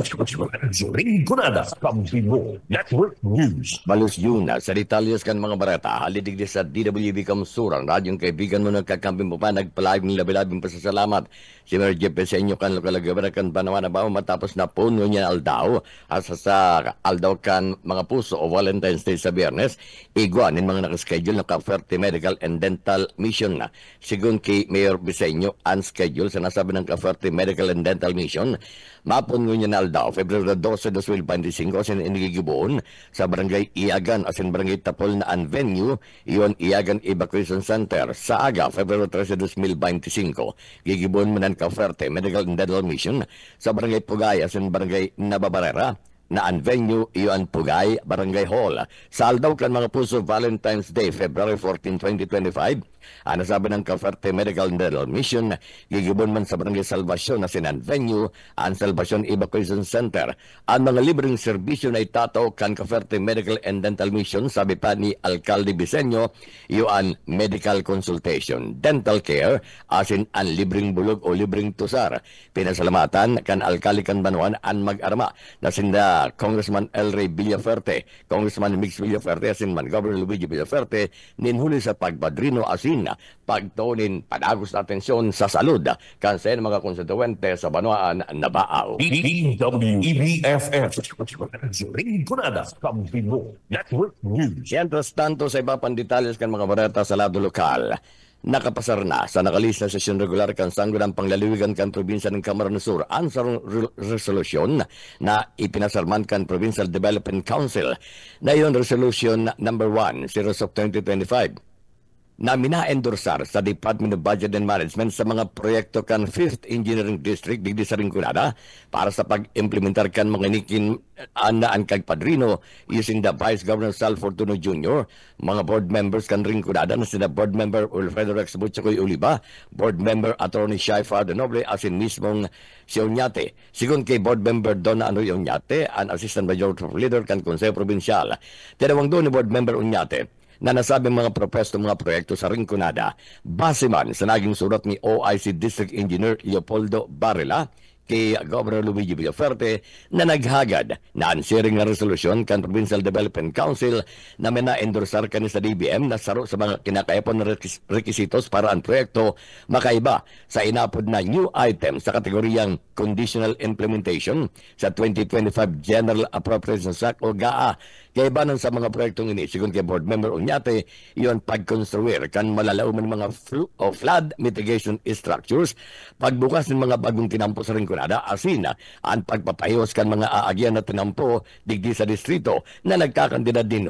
Rinconada Kampibo Network News. Malos yun na sa detalyos kan mga barata, halidig sa DWB Kamsur, ang radyong kaibigan mo nagkakamping mo pa, nagpalaging labi-labing pasasalamat. Si Mayor Jeff sa inyo kan lokalagabar kan panawan na bao matapos na puno niya aldaw, asa sa aldaw kan mga puso o Valentine's Day sa Biyernes, iguanin mga nakaschedule na Caferte Medical and Dental Mission na. Sigun kay Mayor Biseño, unscheduled sa nasabi ng Caferte Medical and Dental Mission, mapungo niya na aldaw, February 12, 2025, asin inigigibuon sa Barangay Iagan, asin Barangay Tapol na ang venue, iyon Iagan Evacuation Center, sa aga, February 13, 2025. Gigibuon mo ng Caferte Medical and Dental Mission sa Barangay Pugay, asin Barangay Nababarera, na ang venue iyon Pugay, Barangay Hall. Sa aldaw kan mga puso Valentine's Day, February 14, 2025, ano sabi ng Cavite Medical Dental Mission, gigibon man sa Barangay Salvacion na sinan venue, ang Salvacion Evacuation Center. Ang mga libreng serbisyo na itato kan Cavite Medical and Dental Mission, sabi pa ni Alcalde Biseño, iyon medical consultation, dental care, asin ang libreng bulog o libreng tusar. Pinasalamatan kan Alcalde kan Banuan ang mag-arma na sinda Congressman El Rey Villaferte, Congressman Mix Villaferte, asin man Governor Luigi Villaferte, ninhuli sa pagpadrino asin pagtunin padagos na atensyon sa salud kansen mga konstituente sa Banuan na baaw. DWEBFF Rinconada Campino Network News. Mientras tanto sa iba pang detalles kan mga bareta sa lado lokal, nakapasar na sa nakalis na sesyon regular kan sanggulang panglaliwigan kan probinsya ng Camarines Sur ang resolusyon na ipinasarman kan Provincial Development Council na yon resolution number 1 series of 2025 na mina-endorsar sa Department of Budget and Management sa mga proyekto kan 5th Engineering District digdi sa Rinconada para sa pag-implementar kan mga nikin ang kagpadrino using the Vice Governor Sal Fortuno Jr., mga board members kan Rinconada na sina Board Member Wilfredo Rex Butchokoy Uliba, Board Member Attorney Shai Fardo Noble, asin mismong si Oñate. Sigun kay Board Member Donna Anoy Oñate, ang Assistant Majority Leader kan Consejo Provincial. Tinawang doon ni Board Member Oñate na nasabing mga propesto mga proyekto sa Rinconada, base man sa naging surat ni OIC District Engineer Leopoldo Barrela kay Governor Luigi Villaferte na naghagad na answering na resolusyon kan Provincial Development Council na mina-endorsar kani sa DBM na saro sa mga kinakayapon na rekisitos para ang proyekto makaiba sa inapod na new item sa kategoriyang Conditional Implementation sa 2025 General Appropriations Act o GAA. Kaya ba sa mga proyektong ini, sigun kay Board Member Oñate, iyon pagkonstruir kan malalauman mga flood mitigation structures, pagbukas ng mga bagong tinampo sa Rinconada, asin ang pagpapayos kan mga aagyan na tinampo digdi sa distrito na nagkakandida din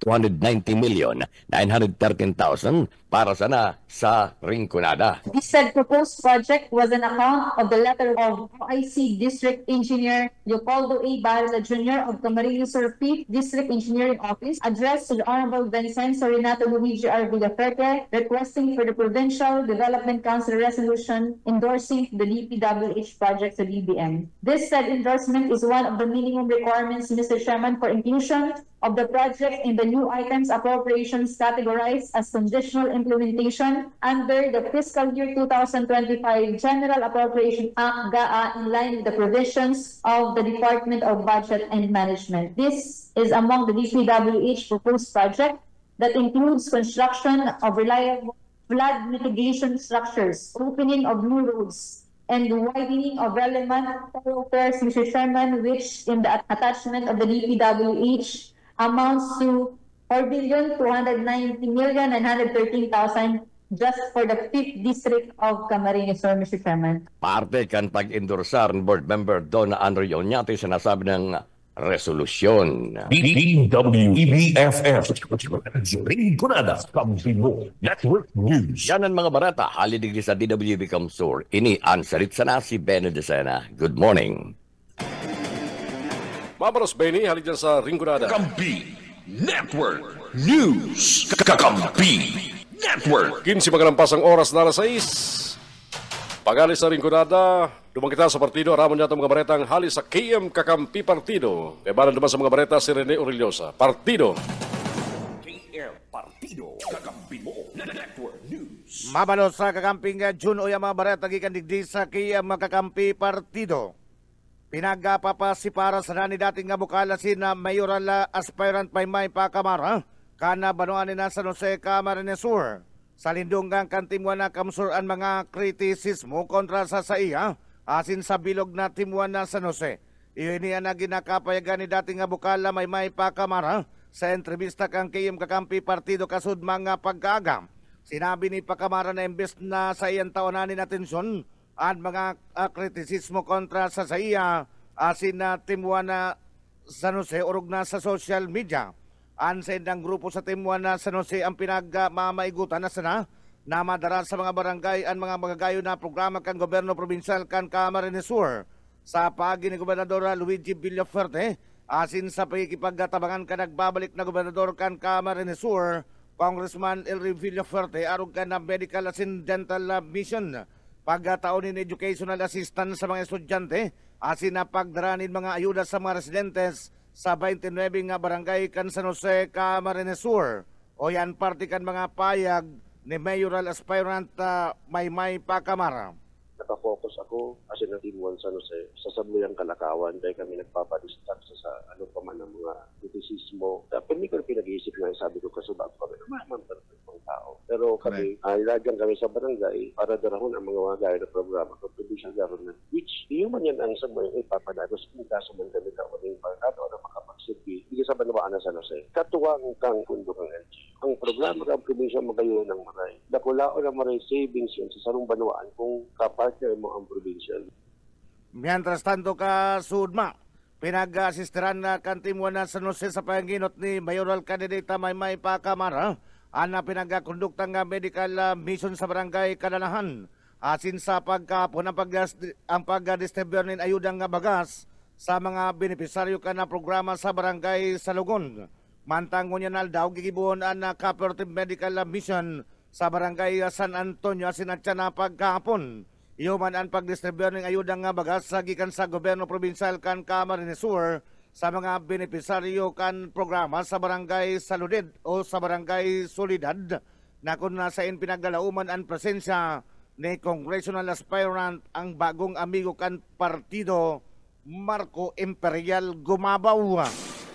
4,290,913,000 para sana sa Rinconada. This said proposed project was an account of the letter of OIC District Engineer Leopoldo A. Barrela Jr. of Camarines Sur 5th District Engineering Office, addressed to the Honorable Vincenzo Renato Luigi R. Villaferte, requesting for the Provincial Development Council resolution endorsing the DPWH project to DBM. This said endorsement is one of the minimum requirements, Mr. Chairman, for inclusion of the project in the new items appropriations categorized as conditional implementation under the fiscal year 2025 General Appropriation Act GAA in line with the provisions of the Department of Budget and Management. This is among the DPWH proposed project that includes construction of reliable flood mitigation structures, opening of new roads, and widening of relevant thoroughfares, Mr. Chairman, which in the attachment of the DPWH amounts to 4,290,913,000 just for the 5th District of Camarines Sur, Mr. Chairman. Parte kan pag-endorsar ng Board Member Donna Andrew Oñate sa nasabi ng resolusyon. DWEBFF Rinconada Campino Network News. Yan ang mga barata, halidigdi sa DWB Kamsur. Ini ang sarit sana si Benny Decena. Good morning. Mabaros Benny, halik dyan sa Rinconada. Kampi Network News. Kakampi Network. 15 magalampas ang oras na alas 6. Pag-alis sa Rinconada, dumang kita sa partido, ramon yata mga baretang halis sa KM Kakampi Partido. Kaya balan duman sa mga bareta si Rene Orillosa. Partido. KM Partido. Kakampi mo Network News. Mabalos sa kakamping June o yung mga bareta gikan digdi sa KM Kakampi Partido. Pinagpapasi para sa nani dating nga bukalasin na mayoral aspirant Maymay Pacamara kana banuan na San Jose Camarines Sur. Sa lindunggang kantimuan na kamsur ang mga kritisismo kontra sa iya asin sa bilog na timuan na San Jose. Iyon niya na ginakapayagan ni dating nga bukala Maymay Pacamara sa entrevista kang KM Kakampi Partido kasud mga pagkaagam. Sinabi ni Pacamara na imbes na sa iyang taonanin atensyon ang mga kritisismo kontra sa iya asin na timuan na San Jose urog na sa social media. Ansa ng grupo sa timuan na San Jose ang pinagmamaigutan na sana na madara sa mga barangay ang mga magagayo na programa kan gobyerno probinsal kan Camarines Sur. sa paagi ni Gobernador Luigi Villafuerte asin sa pagkikipagtabangan ka nagbabalik na Gobernador kan Camarines Sur, Congressman Elry Villafuerte arog ka na medical asin dental mission pagkataon in educational assistance sa mga estudyante asin na pagdaranin mga ayuda sa mga residentes sa 29 nga barangay kan San Jose, Camarines Sur. O yan parte kan mga payag ni mayoral aspirant Maymay Pacamara. Nakafocus ako as in Team 1 San Jose sa Sabuyang Kalakawan dahil kami nagpapadistract sa ano pa man ng mga kritisismo. Pero hindi ko pinag-iisip na sabi ko kasi bago kami naman perfectong tao. Pero kami, ilagyan kami sa barangay para darahon ang mga gaya na programa ng provincial government which di man yan ang Sabuyang ipapadagos kung kaso man kami kawaling pagkato na makapagsilbi. Hindi sa banawaan na San Jose. Katuwang kang pundo ng LG. Ang programa ng provincial magayon ng maray. Dakulao ng maray savings yun sa sarong banawaan kung kapartner mo ang provincial. Mientras tanto ka Sudma, pinag-asisteran na kantimuan na San Jose sa panginot ni Mayoral Candidate Maymay Pacamara ana pinagkakondukta nga medical mission sa barangay Kadanahan asin sa pagkapon ang pagdistribute ng ayudang nga bagas sa mga benepisaryo ka na programa sa barangay Salugon. Mantang ngunyanal daw gigibuon ang cooperative medical mission sa barangay San Antonio sinatya na pagkapon. Iyoman ang pagdistribute ng ayudang nga bagas sa gikan sa gobyerno probinsal kan Camarines Sur sa mga benepisaryo kan programa sa barangay Saludid o sa barangay Solidad na kung nasa pinagdalauman ang presensya ni congressional aspirant ang bagong amigo kan partido Marco Imperial Gumabaw.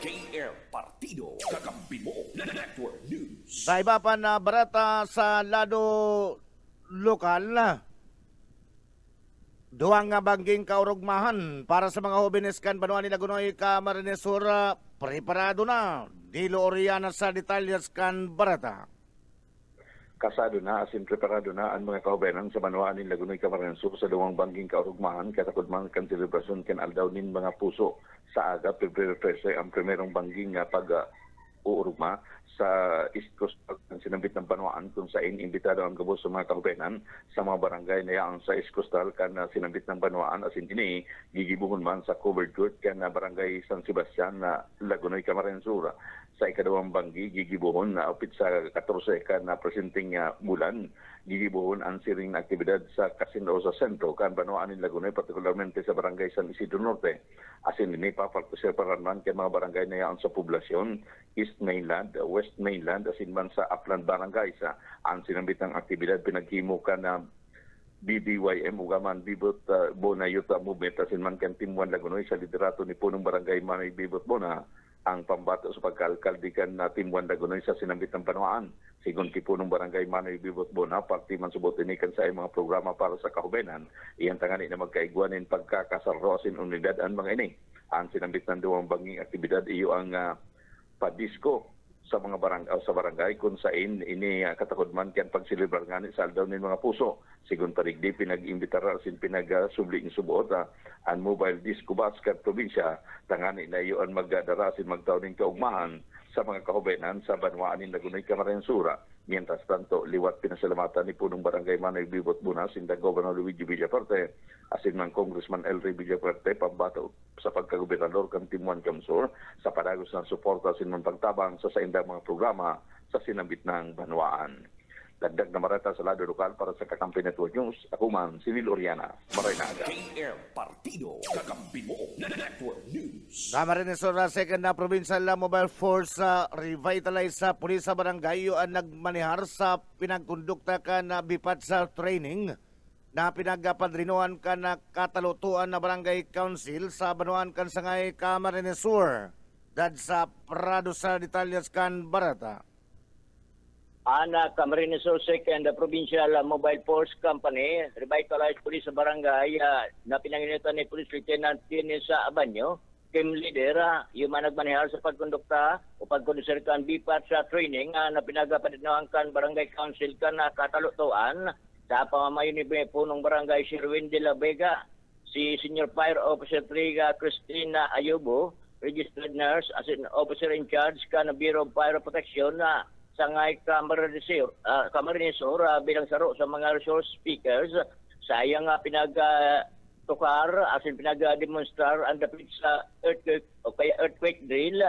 KR Partido, kakampi mo, Network News. Sa iba pa na barata sa lado lokal, duwang nga bangging kaurugmahan para sa mga hobenes kan Banuan ni Lagunoy, Camarines Sur, preparado na. Dilo Oriana sa detalyas kan barata. Kasado na, asin preparado na ang mga kaubenan sa Banuan ni Lagunoy, Camarines Sur sa duwang bangging kaurugmahan katakod man kan selebrasyon kan aldaw nin mga puso sa aga Pebrero 13 ang primerong bangging nga pag-uurugma sa East Coast ang sinambit ng Banuan kung saan imbitado ang gabos sa mga kaubenan sa mga barangay na yan sa East Coastal kan sinambit ng Banuan asin dini gigibuhon man sa covered court kan barangay San Sebastian na Lagunoy, Camarines Sur. Sa ikadawang banggi gigibuhon na upit sa 14 kan na presenting bulan gigibuhon ang siring na aktibidad sa Casino sa Sentro kan Banuan ni Lagunoy partikularmente sa barangay San Isidro Norte asin ini papartisiparan man kay mga barangay na yan sa poblasyon East Mainland, West Mainland asin man sa Upland Barangay sa ang sinambit ng aktibidad pinaghimukan na BBYM ugaman Bibot Bona Yuta Movement asin man kan Timuan Lagunoy sa liderato ni punong barangay Manay Bibot Bona ang pambato sa pagkalkaldikan na Timuan Lagunoy sa sinambit ng Banuan. Sigon kipunong barangay Manoy Bibot Bona, parti man subotinikan sa mga programa para sa kahubenan, iyang tangani na magkaigwanin pagkakasarro asin unidad ang mga ini. Ang sinambit ng duwang banging aktibidad iyo ang padisko sa mga barangay kung saan ini katakod man kan pagsilibrar ngani sa aldaw nin mga puso. Sigon parigdi pinag-imbitar asin pinag-subling subuot ang mobile disco bus kat probinsya tangani na iyo ang magdara asin magtaon ning kaugmahan sa mga kahubenan sa Banuan ni Lagunoy, Camarines Sur. Mientras tanto, liwat pinasalamatan ni punong barangay Manoy Bibot Bona sinda Governor Luigi Villafuerte asin man Congressman Elry Villafuerte pambato sa pagkagobernador kan Timuan Camsur sa padagos ng suporta asin man pagtabang sa saindang mga programa sa sinambit ng Banuan. Dagdag na marata sa lado lokal para sa Kakampi Network News. Ako man, Civil Oriana, Maray na aga. KR Partido, kakampi mo, Network News. Camarines Sur, second na provincial mobile force revitalize sa pulis sa barangay ang nagmanihar sa pinagkondukta ka na bipat sa training na pinagpadrinoan ka na katalutuan na barangay council sa Banuan kan Sangay, Camarines Sur. Dad sa Prado sa detalyas kan barata. Ana Camarines Sur Second Provincial Mobile Force Company, revitalized police sa barangay na pinanginutan ni Police Lieutenant Tini sa Abanyo, team leader, yung nagmanihar sa pagkondukta o pagkondusir kan bipat sa training na pinagapadinawan kan barangay council kan na katalutuan sa pamamayo ni punong barangay Sherwin de la Vega, si Senior Fire Officer Triga Cristina Ayubo, registered nurse as an officer in charge kan Bureau of Fire Protection na Sangay Camarines Sur bilang saro sa mga resource speakers sayang pinag tukar asin pinag-demonstrar ang dapit sa earthquake o kaya earthquake drill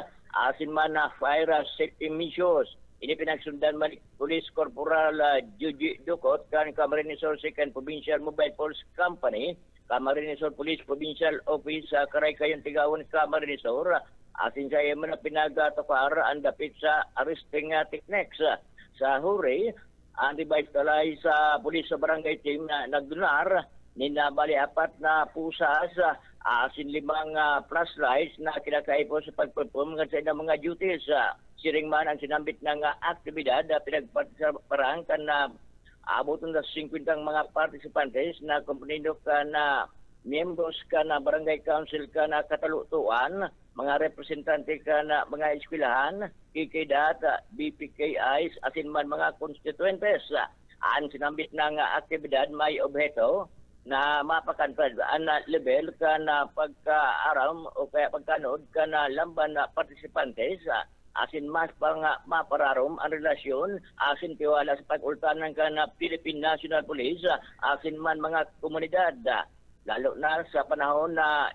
asin man na fire safety measures. Ini pinagsundan man Police Corporal Juji Dukot kan Camarines Sur Second Provincial Mobile Force Company, Camarines Sur Police Provincial Office sa Karaykayon Tigawan Camarines Sur. Asin saya man pinagatukar ang dapit sa arresting techniques sa huri. Ang device talay sa pulis sa barangay team na nagdunar ninabali 4 na pusas asin 5 flashlights na kinakaipo sa pagperform ng sa mga duties. Siring man ang sinambit ng aktibidad pinagparang kan na abuton na 50 mga participantes na komponido ka na members ka na barangay council ka na katalutuan, mga representante ka na mga eskwelahan, KKDAT, BPKIs, asin man mga constituentes. Ang sinambit ng aktibidad may objeto na mapakantad na level ka na pagkaaram o kaya pagkanood ka na lamban na participantes, asin mas pang mapararom ang relasyon, asin tiwala sa pag-ultanan ka na Philippine National Police, asin man mga komunidad, lalo na sa panahon na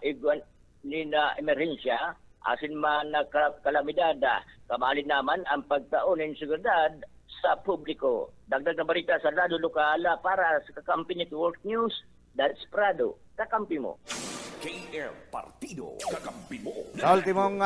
na emerhensya, asin man na kalamidad, kamalin naman ang pagtaon ng seguridad sa publiko. Dagdag na balita sa Lado Lokal para sa Kakampi Network News, that's Prado, kakampi mo. KM Partido, kakampi mo. Sa ultimong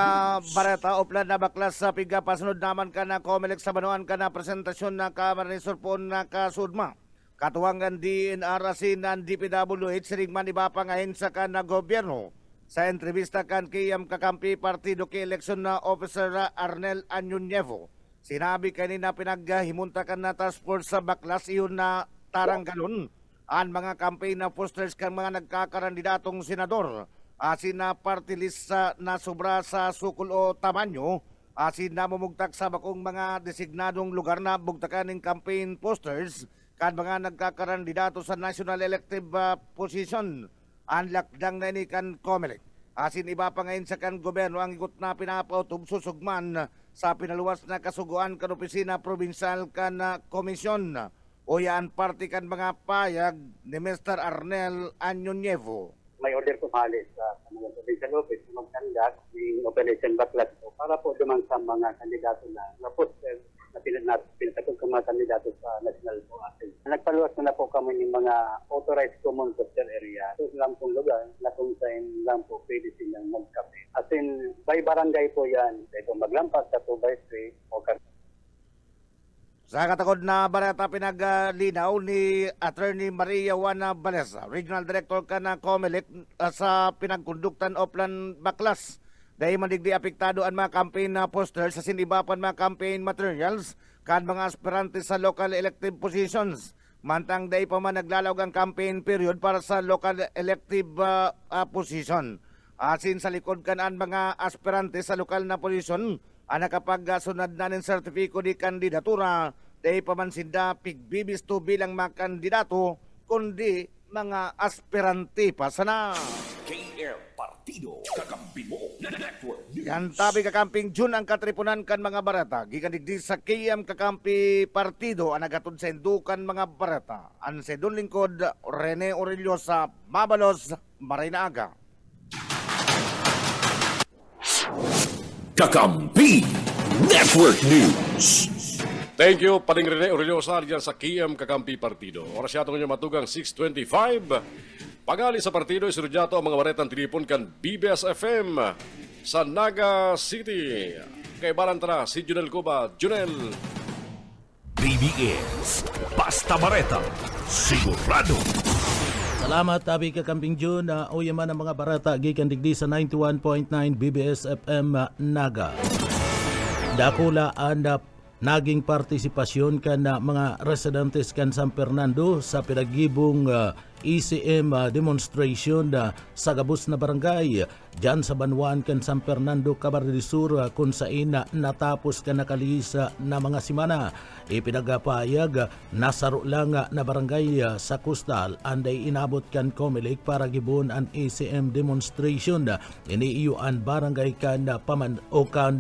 bareta, uplan na baklas sa piga, pasunod naman ka na Comelec sa banuan ka na presentasyon na Camarines Sur po na kasudma. Katuwangan DNR asin ng DPWH, siringman iba pa ngayon sa ka na gobyerno. Sa entrevista kan kiyam kakampi partido kay election na Officer Arnel Añoñevo, sinabi kanina pinaghimuntakan na task force sa baklas iyon na taranggalon ang mga campaign na posters kan mga nagkakarandidatong senador, asin na party list na sobra sa sukul o tamanyo, asin na mumugtak sa bakong mga designadong lugar na bugtakan ng campaign posters kan mga nagkakarandidato sa national elective position. Ang lakdang na ini kan Comelec. Asin iba pa ngayon sa kan gobyerno ang ikot na pinapautob susugman sa pinaluwas na kasuguan kan opisina provincial kan komisyon. O yan party kan mga payag ni Mr. Arnel Añoñevo. May order po halis sa mga provincial office na mag-conduct ng Operation Baklas para po dumang sa mga kandidato na poster na pinatagong ka mga kandidato sa national po atin. Nagpaluwas na po kami ng mga authorized common poster area. Ito lang pong lugar na kung saan lang po pwede silang magkape. As in, by barangay po yan. Ito maglampas sa 2x3 o sa katakod na barata pinaglinaw ni Attorney Maria Juana Balesa, Regional Director ka na Comelec sa pinagkonduktan Oplan Baklas. Dahil mandigdi apektado ang mga campaign na posters sa sinibapan mga campaign materials kan mga aspirante sa local elective positions. Mantang dahil pa man naglalawag ang campaign period para sa local elective position. Asin sa likod kan ang mga aspirante sa lokal na posisyon, nakapagsunod na ng sertifiko di kandidatura, dahil pa man sinda pigbibisto bilang mga kandidato, kundi mga aspirante pa sana. KM Partido, kakampi mo. Network News. Yan tabi kakamping June ang katripunan kan mga barata. Gikandigdi sa KM Kakampi Partido ang nagatod sa indukan mga barata. Ang sedun lingkod, Rene Orellosa, Mabalos, Marinaaga. Kakampi Network News. Thank you, Paling Rene Orellosa, dyan sa KM Kakampi Partido. Oras yatong nyo matugang 6:25. Pagali sa partido, isurudyato ang mga baretang tilipon kan BBS FM sa Naga City. Kay Balantara, si Junel Cuba. Junel. BBS, Basta Bareta, sigurado. Salamat tabi kakamping June na uyaman ang mga barata gikan digdi sa 91.9 BBS FM Naga. Dakula andap naging partisipasyon kan na mga residentes kan San Fernando sa pinagibong ECM demonstration sa gabos na barangay dyan sa Banwaan kan San Fernando, Camarines Sur kung saan natapos ka nakalisa na mga simana. Ipinagapayag nasaro lang na barangay sa Coastal anday inabot kan Comelec para gibon ang ECM demonstration. Iniiyuan barangay kan paman o kan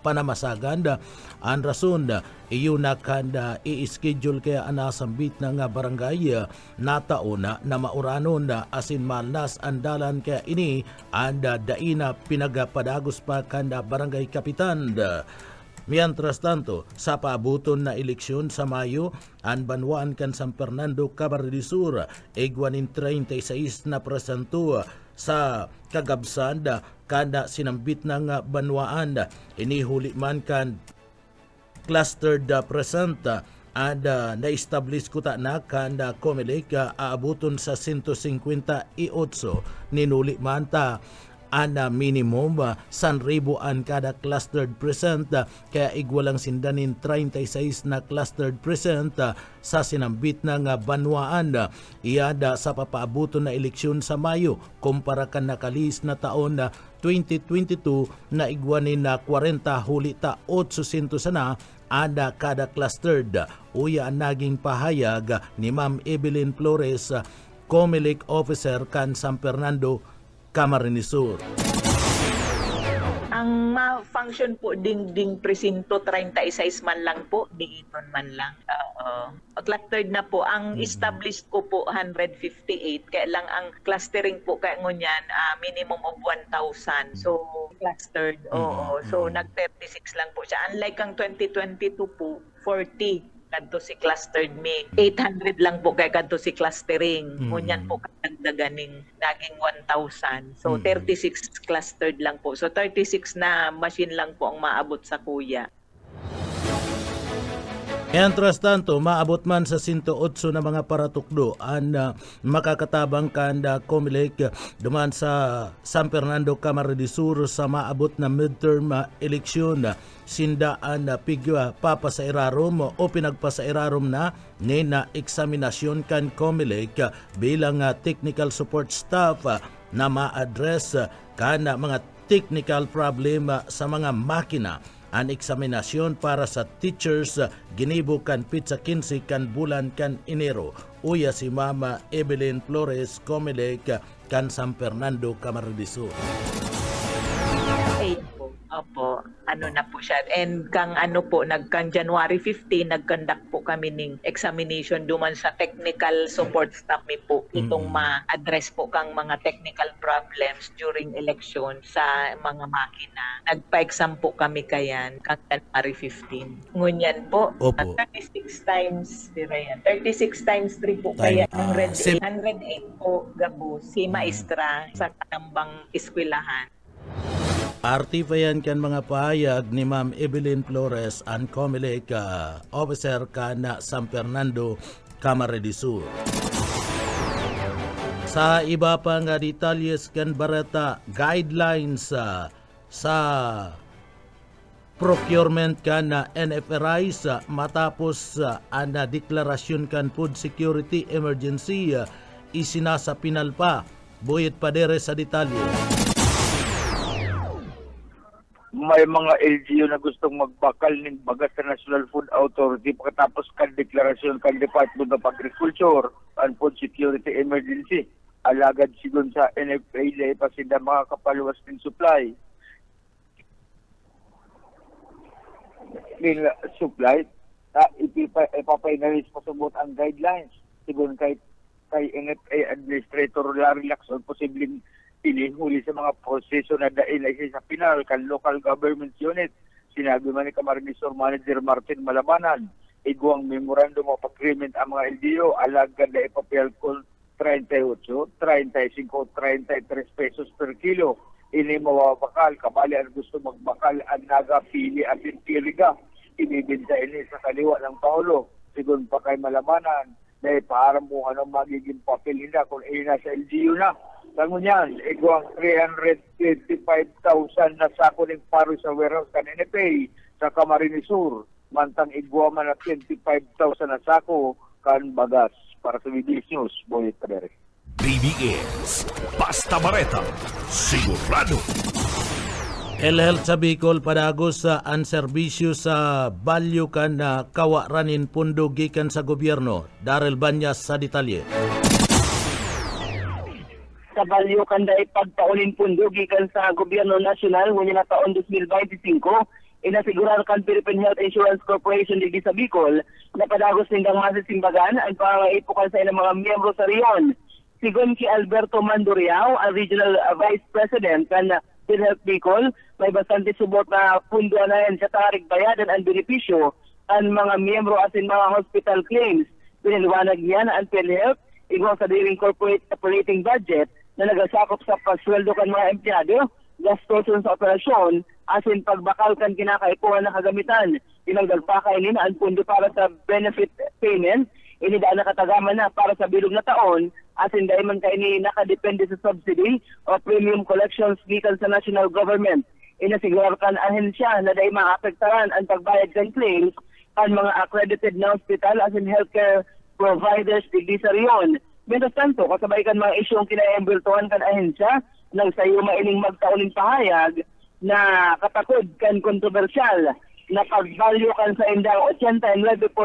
panamasagan. Ang rason iyo na kanda i-schedule kaya anasambit na nga barangay nataon na mauranon asin malnas andalan kaya ini anda daina pinagapadagos pa kanda barangay kapitan. Mientras tanto, sa paabuton na eleksyon sa Mayo, ang banwaan kan San Fernando Camarines Sur, egwanin 36 na presento sa kagabsan kada sinambit ng banwaan. Inihuli man kan clustered present at na-establish ko ta na kanda Comelec aabuton sa 158 ninuli man ta ana minimum 1,000 ang kada clustered present kaya igwalang sindanin 36 na clustered present sa sinambit ng banwaan. Iyada sa papaabuton na eleksyon sa Mayo kumpara kan nakalis na taon 2022 na igwanin na 40 hulita 800 sana ada kada clustered. Uya ang naging pahayag ni Ma'am Evelyn Flores, Comelec officer kan San Fernando Camarines Sur. Ang ma-function po ding presinto 36 man lang po, diiton man lang. Clustered na po. Ang established ko po 158. Kaya lang ang clustering po kaya ngunyan minimum of 1,000. So clustered. Oo. So nag-36 lang po siya. Unlike ang 2022 po, 40. Kadto si clustered me 800 lang po kay kadto si clustering. Ngunyan po kadagdagan naging 1,000. So 36 clustered lang po. So 36 na machine lang po ang maabot sa kuya. Mientras tanto, maabot man sa 108 na mga paratukdo ang makakatabang kanda Comelec duman sa San Fernando Camarines Sur sa maabot na midterm eleksyon. Sindaan na pigwa papasairarom o pinagpasairarom na nina eksaminasyon kan Comelec bilang technical support staff na ma-address kan mga technical problem sa mga makina. Ang eksaminasyon para sa teachers ginibo kan pizza 15 kan bulan kan Enero. Uya si Mama Evelyn Flores, Comelec kan San Fernando Camarines Sur. Opo, ano na po siya. And kang January 15, nag-conduct po kami ng examination duman sa technical support staff mi po. Itong ma-address po kang mga technical problems during election sa mga makina. Nagpa-exam po kami kayan kang January 15. Ngunyan po, 36 times 36 times 3 po kaya 108 po gabo si maestra sa kanambang eskwelahan. Artifayan kan mga pahayag ni Ma'am Evelyn Flores ang Comelec officer kan San Fernando Camarines Sur. Sa iba pa nga detalyes kan barata guidelines sa procurement kan NFRIs matapos ang deklarasyon kan food security emergency isinasa pinal pa. Boyet Padere sa detalye. May mga LGU na gustong magbakal ng bagas sa National Food Authority pagkatapos kan deklarasyon kan Department of Agriculture and Food Security Emergency. Alagad sigon sa NFA dahil pa sila makakapaluwas ng supply. Supply, ipapinalis pasubot ang guidelines. Sigon kay NFA Administrator Larry Lacson, posibleng pinihuli sa mga proseso na dahil ay sa pinal kan local government unit. Sinabi man ni Camarines Sur Manager Martin Malabanan, igwang memorandum of agreement ang mga LDO, alagad na ipapel ko 38, 35, 33 pesos per kilo. Ini mawabakal, kabali ang gusto magbakal ang nagapili at piliga. Ibibinta ini sa kaliwa ng Paulo. Sigun pa kay Malabanan, dahil para mo magiging papel nila kung ina sa LGU na. Tangon yan, igwang 325,000 na sako ng paro sa warehouse kan NFA sa Camarines Sur. Mantang igwa man na 25,000 na sako kan bagas. Para sa BBS News, Boyet Padere. BBS, Basta Bareta, sigurado. Health sa Bicol padagos sa ang serbisyo sa balyo kan na kawaranin pundo gikan sa gobyerno. Darrell Banyas sa detalye. Sa balyo kanda ipagpaulin pundo gikan sa gobyerno nasyonal ngunit na taon 2025 Inasigurar kan Philippine Health Insurance Corporation di sa Bicol na padagos nindang masisimbagan ang pangangaipukan sa ilang mga miyembro sa riyon. Sigon si Alberto Manduriao, ang Regional Vice President kan PhilHealth Bicol, may bastante subot na pundo na yan sa tarik bayadan ang benepisyo ang mga miyembro asin mga hospital claims. Piniliwanag niya na ang PhilHealth igwa sa daring corporate operating budget na nagasakop sa pasweldo kan mga empleyado, gastoson sa operasyon, asin pagbakal kan kinakaipuan na kagamitan. Inagdagpakay nila ang pundo para sa benefit payment, inidaan na katagaman na para sa bilog na taon, asin dahil man kayo ni nakadepende sa subsidy o premium collections gikan sa national government. Inasigurarkan ahensya na dahil maapektaran ang pagbayad kan claims ang mga accredited na hospital asin healthcare providers digdi sa riyon. Mientras tanto, kasabay kan mga isyong kinaembultuhan kan ahensya, nang sayo mailing magtauling pahayag na katakod kan kontrobersyal na pag-value kan sa indang 89.9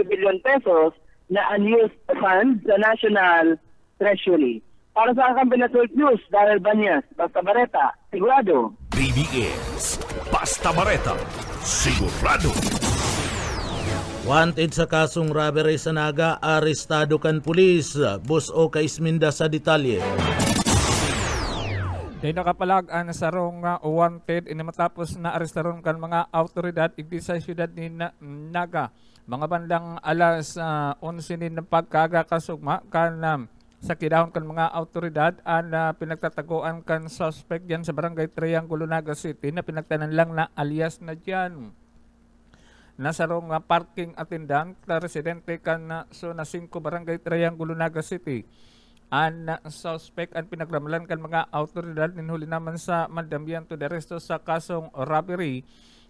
billion pesos na unused funds sa National Treasury. Para sa Kampi Network News, Daryl Banyas, Basta Bareta, sigurado. BBS, Basta Bareta, sigurado. Wanted sa kasong robbery sa Naga, arestado kan pulis. Bus o kaisminda sa detalye. Di nakapalag-an sa rong wanted matapos na arestaron kan mga autoridad igdi sa siyudad ni Naga. Mga bandang alas 11 nin ng pagkagakasugma kan sa kidahon kan mga autoridad ang pinagtataguan kan suspect yan sa barangay Triangulo, Naga City na pinagtanan lang na alias na dyan. Nasa rong parking attendant na residente kan Zona 5 barangay Triangulo, Naga City. Ang suspect ang pinagramalan kan mga autoridad ninhuli naman sa mandambiento de resto sa kasong robbery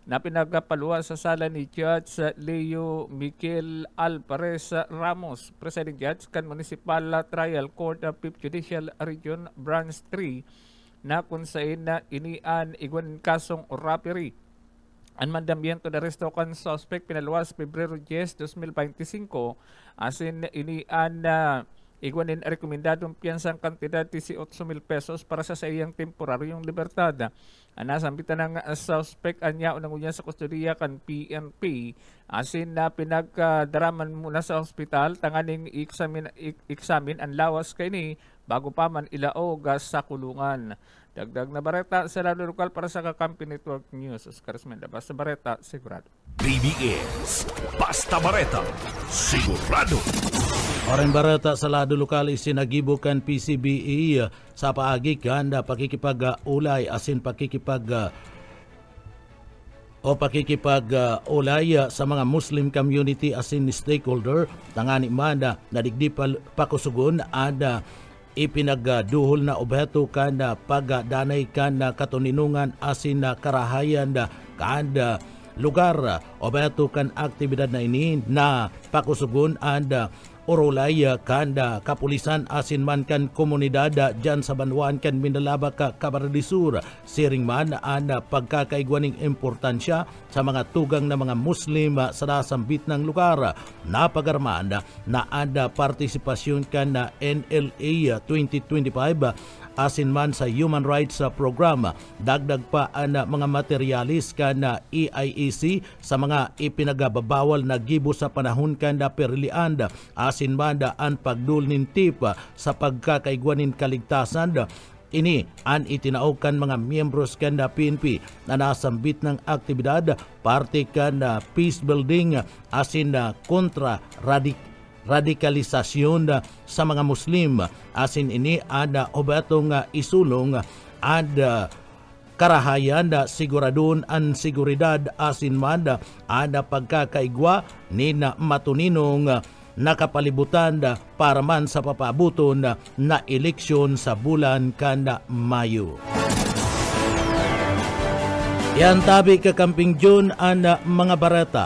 na pinagapaluwa sa sala ni Judge Leo Miguel Alvarez Ramos, Presiding Judge kan Municipal Trial Court of 5th Judicial Region Branch 3 na kung saan na inian igwan kasong robbery. Ang mandambiento de resto kan suspect pinaluwas Pebrero 10, 2025 asin inian na igwanin rekomendadong piyansang kantidad 18,000 pesos para sa iyang temporaryong libertad. Nasambitan ng suspect anya unang unya sa kustodiya kan PNP asin na pinagdaraman muna sa ospital tanganing examine ang lawas kay ni bago pa man ilaog sa kulungan. Dagdag na bareta sa lalo lokal para sa Kakampi Network News. Oscar Esmenda, Basta Bareta, sigurado. BBS, Basta Bareta, sigurado. Oren barata sa lado lokal isinagibukan PCBE sa paagi kan pakikipag-ulay asin pakikipag-ulay sa mga Muslim community asin stakeholder tangani man na digdi pakusugon ada ipinagduhol na objeto kan pagdanay kan katuninungan asin karahayan kan lugar objeto kan aktibidad na ini na pakusugon and orolaya kanda kapulisan asin man kan komunidad dyan sa Banwaan kan Mindalaba ka Camarines siring man ang pagkakaigwaning importansya sa mga tugang na mga Muslim sa nasambit ng lugar. Napagarmaan na ada partisipasyon kan na NLA 2025 asin man sa Human Rights Program. Dagdag pa ang mga materialis kan na EIEC sa mga ipinagababawal na gibo sa panahon kan na perilian asin man ang pagdulnin tip sa pagkakaigwanin kaligtasan. Ini ang itinaog kan mga miyembros kan na PNP na nasambit ng aktibidad parte kan na peace building asin na kontra radikalisasyon sa mga Muslim asin ini ada obatong isulong ada karahayan da siguradon an seguridad asin man ada pagkakaigwa ni na matuninong nakapalibutan para man sa papabuton na eleksyon sa bulan kanda Mayo. Yan tabi Kakamping June ang mga barata.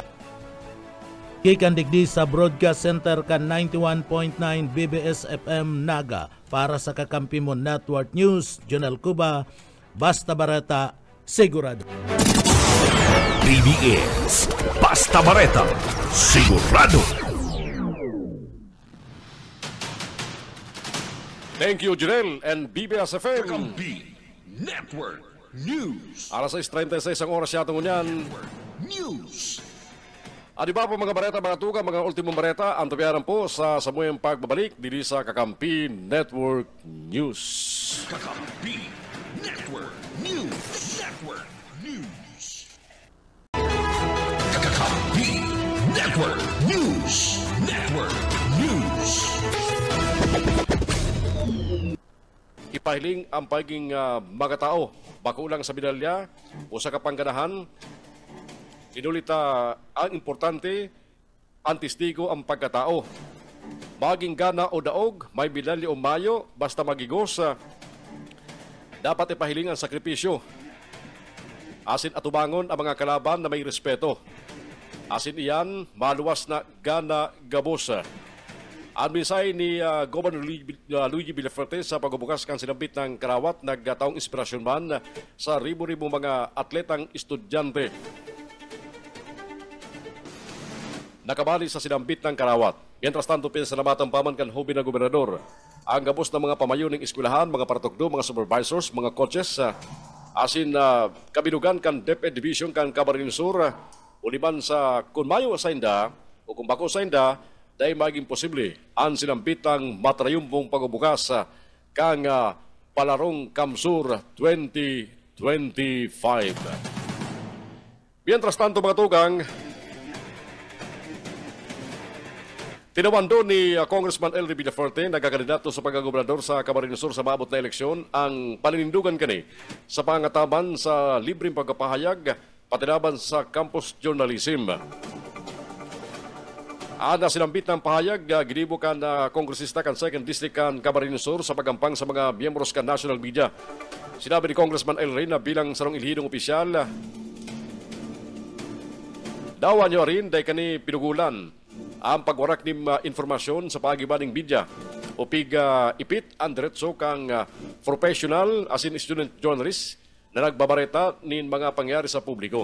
Kikan digdi sa Broadcast Center kan 91.9 BBS FM Naga para sa Kakampi mo Network News, Jonel Cuba, Basta Bareta, sigurado. BBS, Basta Bareta, sigurado. Thank you, Jonel and BBS FM. Kakampi Network. News. Alas 6:36 ang oras yata ngunyan. News. Di ba po mga bareta, mga tuga, mga ultimong bareta, ang tabiaran po sa samuyang pagbabalik dili sa Kakampi Network News. Kakampi Network News. Network News. Kakampi Network News. Network News. Ipahiling ang pagiging mga tao, bakulang sa medalya o sa kapangganahan. Inulita ang importante, ang testigo ang pagkatao. Maging gana o daog, may medalya o mayo, basta magigos, dapat ipahiling ang sakripisyo. Asin atubangon ang mga kalaban na may respeto. Asin iyan, maluwas na gana gabos. Ang minsay ni Governor Luigi Villaferte sa pagbubukas kang sinambit ng Karawat, nagtaong inspirasyon man sa ribo-ribo mga atletang estudyante. Nakabali sa sinambit ng Karawat. Mientras tanto, pinasalamatan paman kan Hobi na Gobernador ang gabos ng mga pamayo ng eskwelahan, mga paratokdo, mga supervisors, mga coaches, asin kabinugan kan DepEd Division kan Camarines Sur, uliman sa kung mayo sa inda o kung bako sa inda, dahil maging posible ang sinambitang matrayumpong pagbubukas kang Palarong Kamsur 2025. Mientras tanto mga tugang, tinawando ni Congressman Elry Villaferte, nagkakandidato sa pagkagobernador sa Camarines Sur sa maabot na eleksyon, ang paninindugan kani sa pangataman sa libreng pagkapahayag patinaban sa campus journalism. Ana sinambit ng pahayag, ginibo kan kongresista kan 2nd District kan Camarines Sur sa pagampang sa mga miyembros kan national media. Sinabi ni Congressman Elry na bilang sarong ilhidong opisyal, dawan niyo rin dahil kani pinugulan ang pagwarak ng informasyon sa pagibaning media o ipit ang diretso kang professional as in student journalist na nagbabareta nin mga pangyari sa publiko.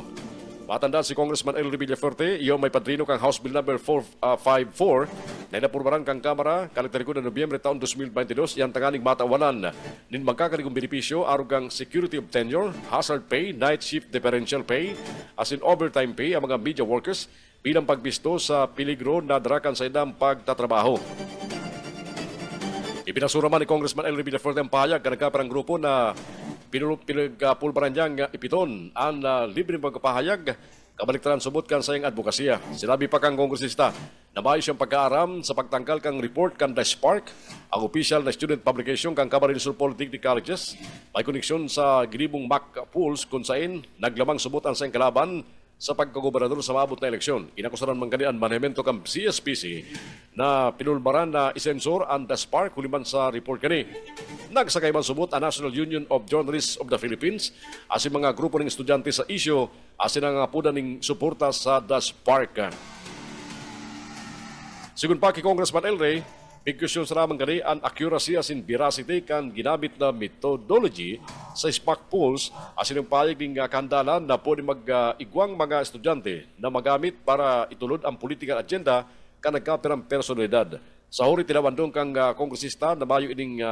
Matandaan si Congressman Elry Villaferte, iyo may padrino kang House Bill number 454 na inapurbaran kang Kamara kaliktariko na Nobyembre taon 2022 yang tanganing matawalan nin magkakaligong benepisyo arugang security of tenure, hazard pay, night shift differential pay, as in overtime pay ang mga media workers bilang pagbisto sa peligro na darakan sa idang pagtatrabaho. Ipinasura man ni Congressman Elry Villaferte ang pahayag ka nagkaparang grupo na pinagpulbaran niyang ipiton ang libreng pagkapahayag kabaliktaran subot kan sa iyang advokasya. Sinabi pa kang kongresista na maayos siyang pagkaaram sa pagtangkal kang report kan The Spark, ang official na student publication kang Camarines Sur Polytechnic Colleges, may koneksyon sa ginibong Mac Pools kung saan naglamang subutan sa iyang kalaban sa pagkagobernador sa maabot na eleksyon. Inakusaran man kani ang manahimento kang CSPC na pinulbaran na isensor ang The Spark huliman sa report kani. Nagsakay man subot ang National Union of Journalists of the Philippines asin mga grupo ng estudyante sa isyo asin ang apuda ng suporta sa The Spark. Sigun pa kay Congressman Elry, bigkusyon sa naman kani ang accuracy asin veracity kan ginamit na methodology sa Spark polls asin ang payag ng kandalan na pwede mag-igwang mga estudyante na magamit para itulod ang political agenda kan nagkapirang personalidad. Sa huri tinawandong kang kongresista na mayo ining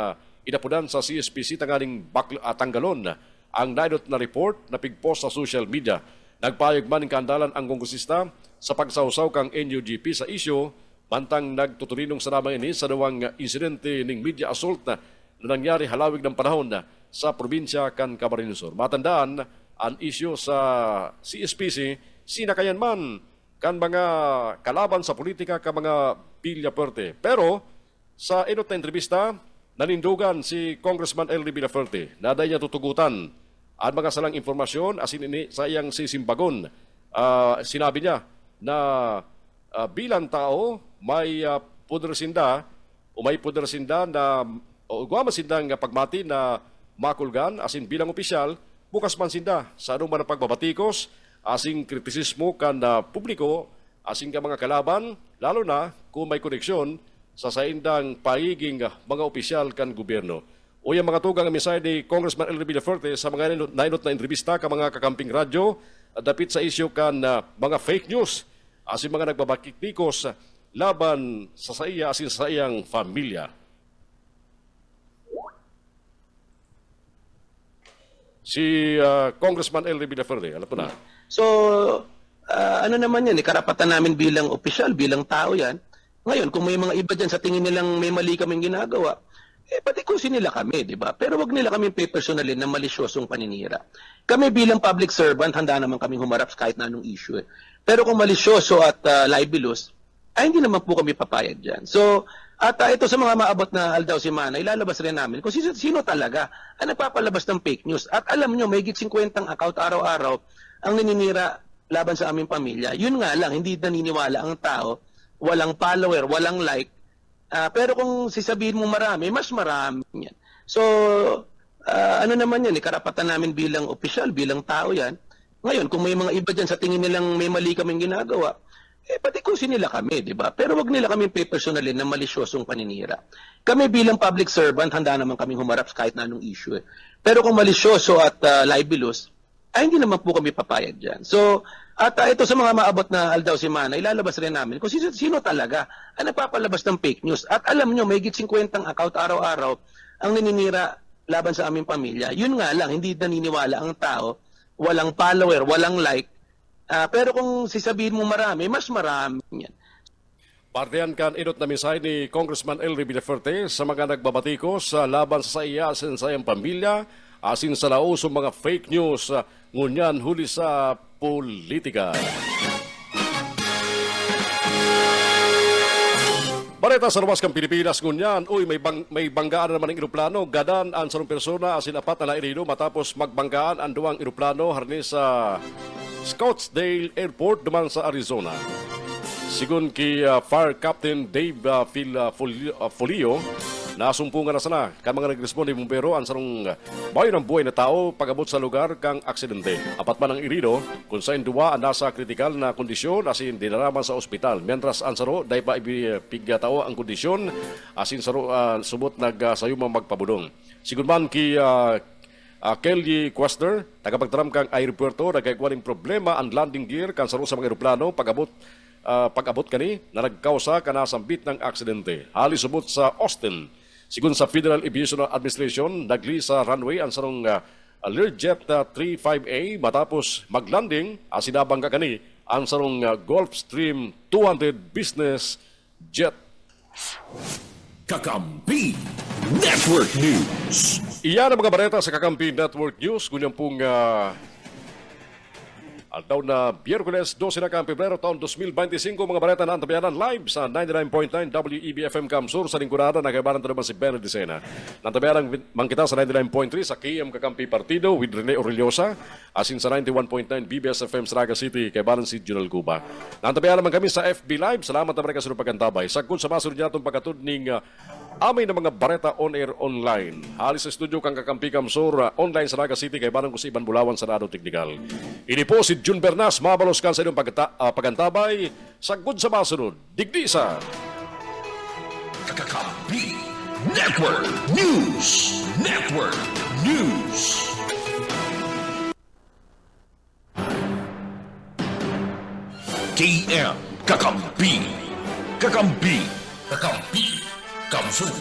inapudan sa CSPC tanganing tanggalon ang naidot na report na pigpost sa social media. Nagpayag man ng kandalan ang kongresista sa pagsawsaw kang NUGP sa isyo mantang nagtutulinong sa namang ini sa dawang insidente ng media assault na nangyari halawig ng panahon sa probinsya kan Camarines Sur. Matandaan ang isyo sa CSPC, sinakayan man kan mga kalaban sa politika ka mga Villaferte. Pero sa inot na entrevista, nanindugan si Congressman Elry Villaferte na dahil niya tutugutan ang mga salang informasyon asin ini sa iyang sisimbagon. Sinabi niya na bilang tao may pudersinda o may pudersinda na o guwamasinda nga pagmati na makulgan asin bilang opisyal bukas man sinda sa anong man pagbabatikos asing kritisismo kan publiko asing ka mga kalaban lalo na kung may koneksyon sa saindang pagiging mga opisyal kan gobyerno. O yung mga tugang misay ni Congressman Elry Villaferte sa mga nainot na entrevista ka mga kakamping radyo dapit sa isyo kan mga fake news asin mga nagbabakiknikos laban sa iya asin sa iyang pamilya. Si Congressman Elry Villaferde, alam po na. So, ano naman yan, karapatan namin bilang opisyal, bilang tao yan. Ngayon, kung may mga iba dyan sa tingin nilang may mali kaming ginagawa, patikusin nila kami, di ba? Pero wag nila kami pe-personalin ng malisyosong paninira. Kami bilang public servant, handa naman kaming humarap kahit na anong issue. Pero kung malisyoso at libelous, ay hindi naman po kami papayag dyan. So, at ito sa mga maabot na aldaw si Mana, ilalabas rin namin kung sino talaga ang nagpapalabas ng fake news. At alam nyo, may 50 account araw-araw ang naninira laban sa aming pamilya. Yun nga lang, hindi naniniwala ang tao, walang follower, walang like. Pero kung sisabihin mo marami, mas marami yan. So, ano naman yan, karapatan namin bilang opisyal, bilang tao yan. Ngayon, kung may mga iba dyan sa tingin nilang may mali kaming ginagawa, patikusin nila kami, di ba? Pero wag nila kami pe-personalin ng malisyosong paninira. Kami bilang public servant, handa naman kaming humarap kahit na anong issue. Pero kung malisyoso at libelous, ay hindi naman po kami papayag dyan. So, at ito sa mga maabot na aldaw si Mana, ilalabas rin namin kung sino talaga ang nagpapalabas ng fake news. At alam nyo, may 50 account araw-araw ang naninira laban sa aming pamilya. Yun nga lang, hindi naniniwala ang tao, walang follower, walang like. Pero kung sisabihin mo marami, mas marami yan. Partiyan kan inot na mensahe ni Congressman Elry Villaferte sa mga nagbabatikos sa laban sa iya asin sa iyang pamilya, asin sa lausong mga fake news, ngunyan huli sa politika. Bareta sa ruwas kang Pilipinas ngunyan, may banggaan naman ng eroplano, gadan ang sarong persona asin apat na nairido matapos magbanggaan ang duwang eroplano harni sa Scottsdale Airport duman sa Arizona. Sigun kay Fire Captain Dave Folio, nasumpungan na sana kan mga nagresponde bumbero ang sarong bayo ng buhay na tao pag-abot sa lugar kang aksidente. Apat man ang irido kung saan duwa ang nasa kritikal na kondisyon asin dinaraman sa ospital. Mientras ang saro dahil pa ipigtao ang kondisyon asin saro subot nagsayumang magpabudong. Sigun man kay Kelly Quester, tagapagtaram kang aeropuerto, nagkaikuan ng problema ang landing gear kan saro sa mga aeroplano pag-abot kani na nagkausa ka nasambit ng aksidente. Halis subot sa Austin. Sigun sa Federal Aviation Administration, nagli sa runway ang sarong Learjet 35A matapos maglanding asinabang ka kani ang sarong Gulfstream 200 business jet. Kakampi Network News. Iyan ang mga bareta sa Kakampi Network News. Kunyang pong aldaw na Biyerkules 12 na Pebrero taon 2025, mga bareta na antabayanan live sa 99.9 WEBFM Kamsur sa lingkurada. Nagkabaran ito naman si Benny Dicena. Nantabayanan man kita sa 99.3 sa KM Kakampi Partido with Rene Orellosa, asin sa 91.9 BBS FM Saraga City kay Baran si Junal Cuba. Nantabayanan man kami sa FB Live. Salamat na mereka sa pagkantabay. Sagkod sa masunod niya itong pagkatud ning amay na mga bareta on-air online. Halis sa studio kang Kakampi Kamsur online sa Saraga City kay Baran ko si Iban Bulawan sa Rado Teknikal. Ini po si Jun Bernas, mabalos kan sa inyong pagkantabay. Sagod sa masunod, digdi sa Kakampi Network News. Network News. KM Kakampi. Kakampi. Kakampi. Kamsur.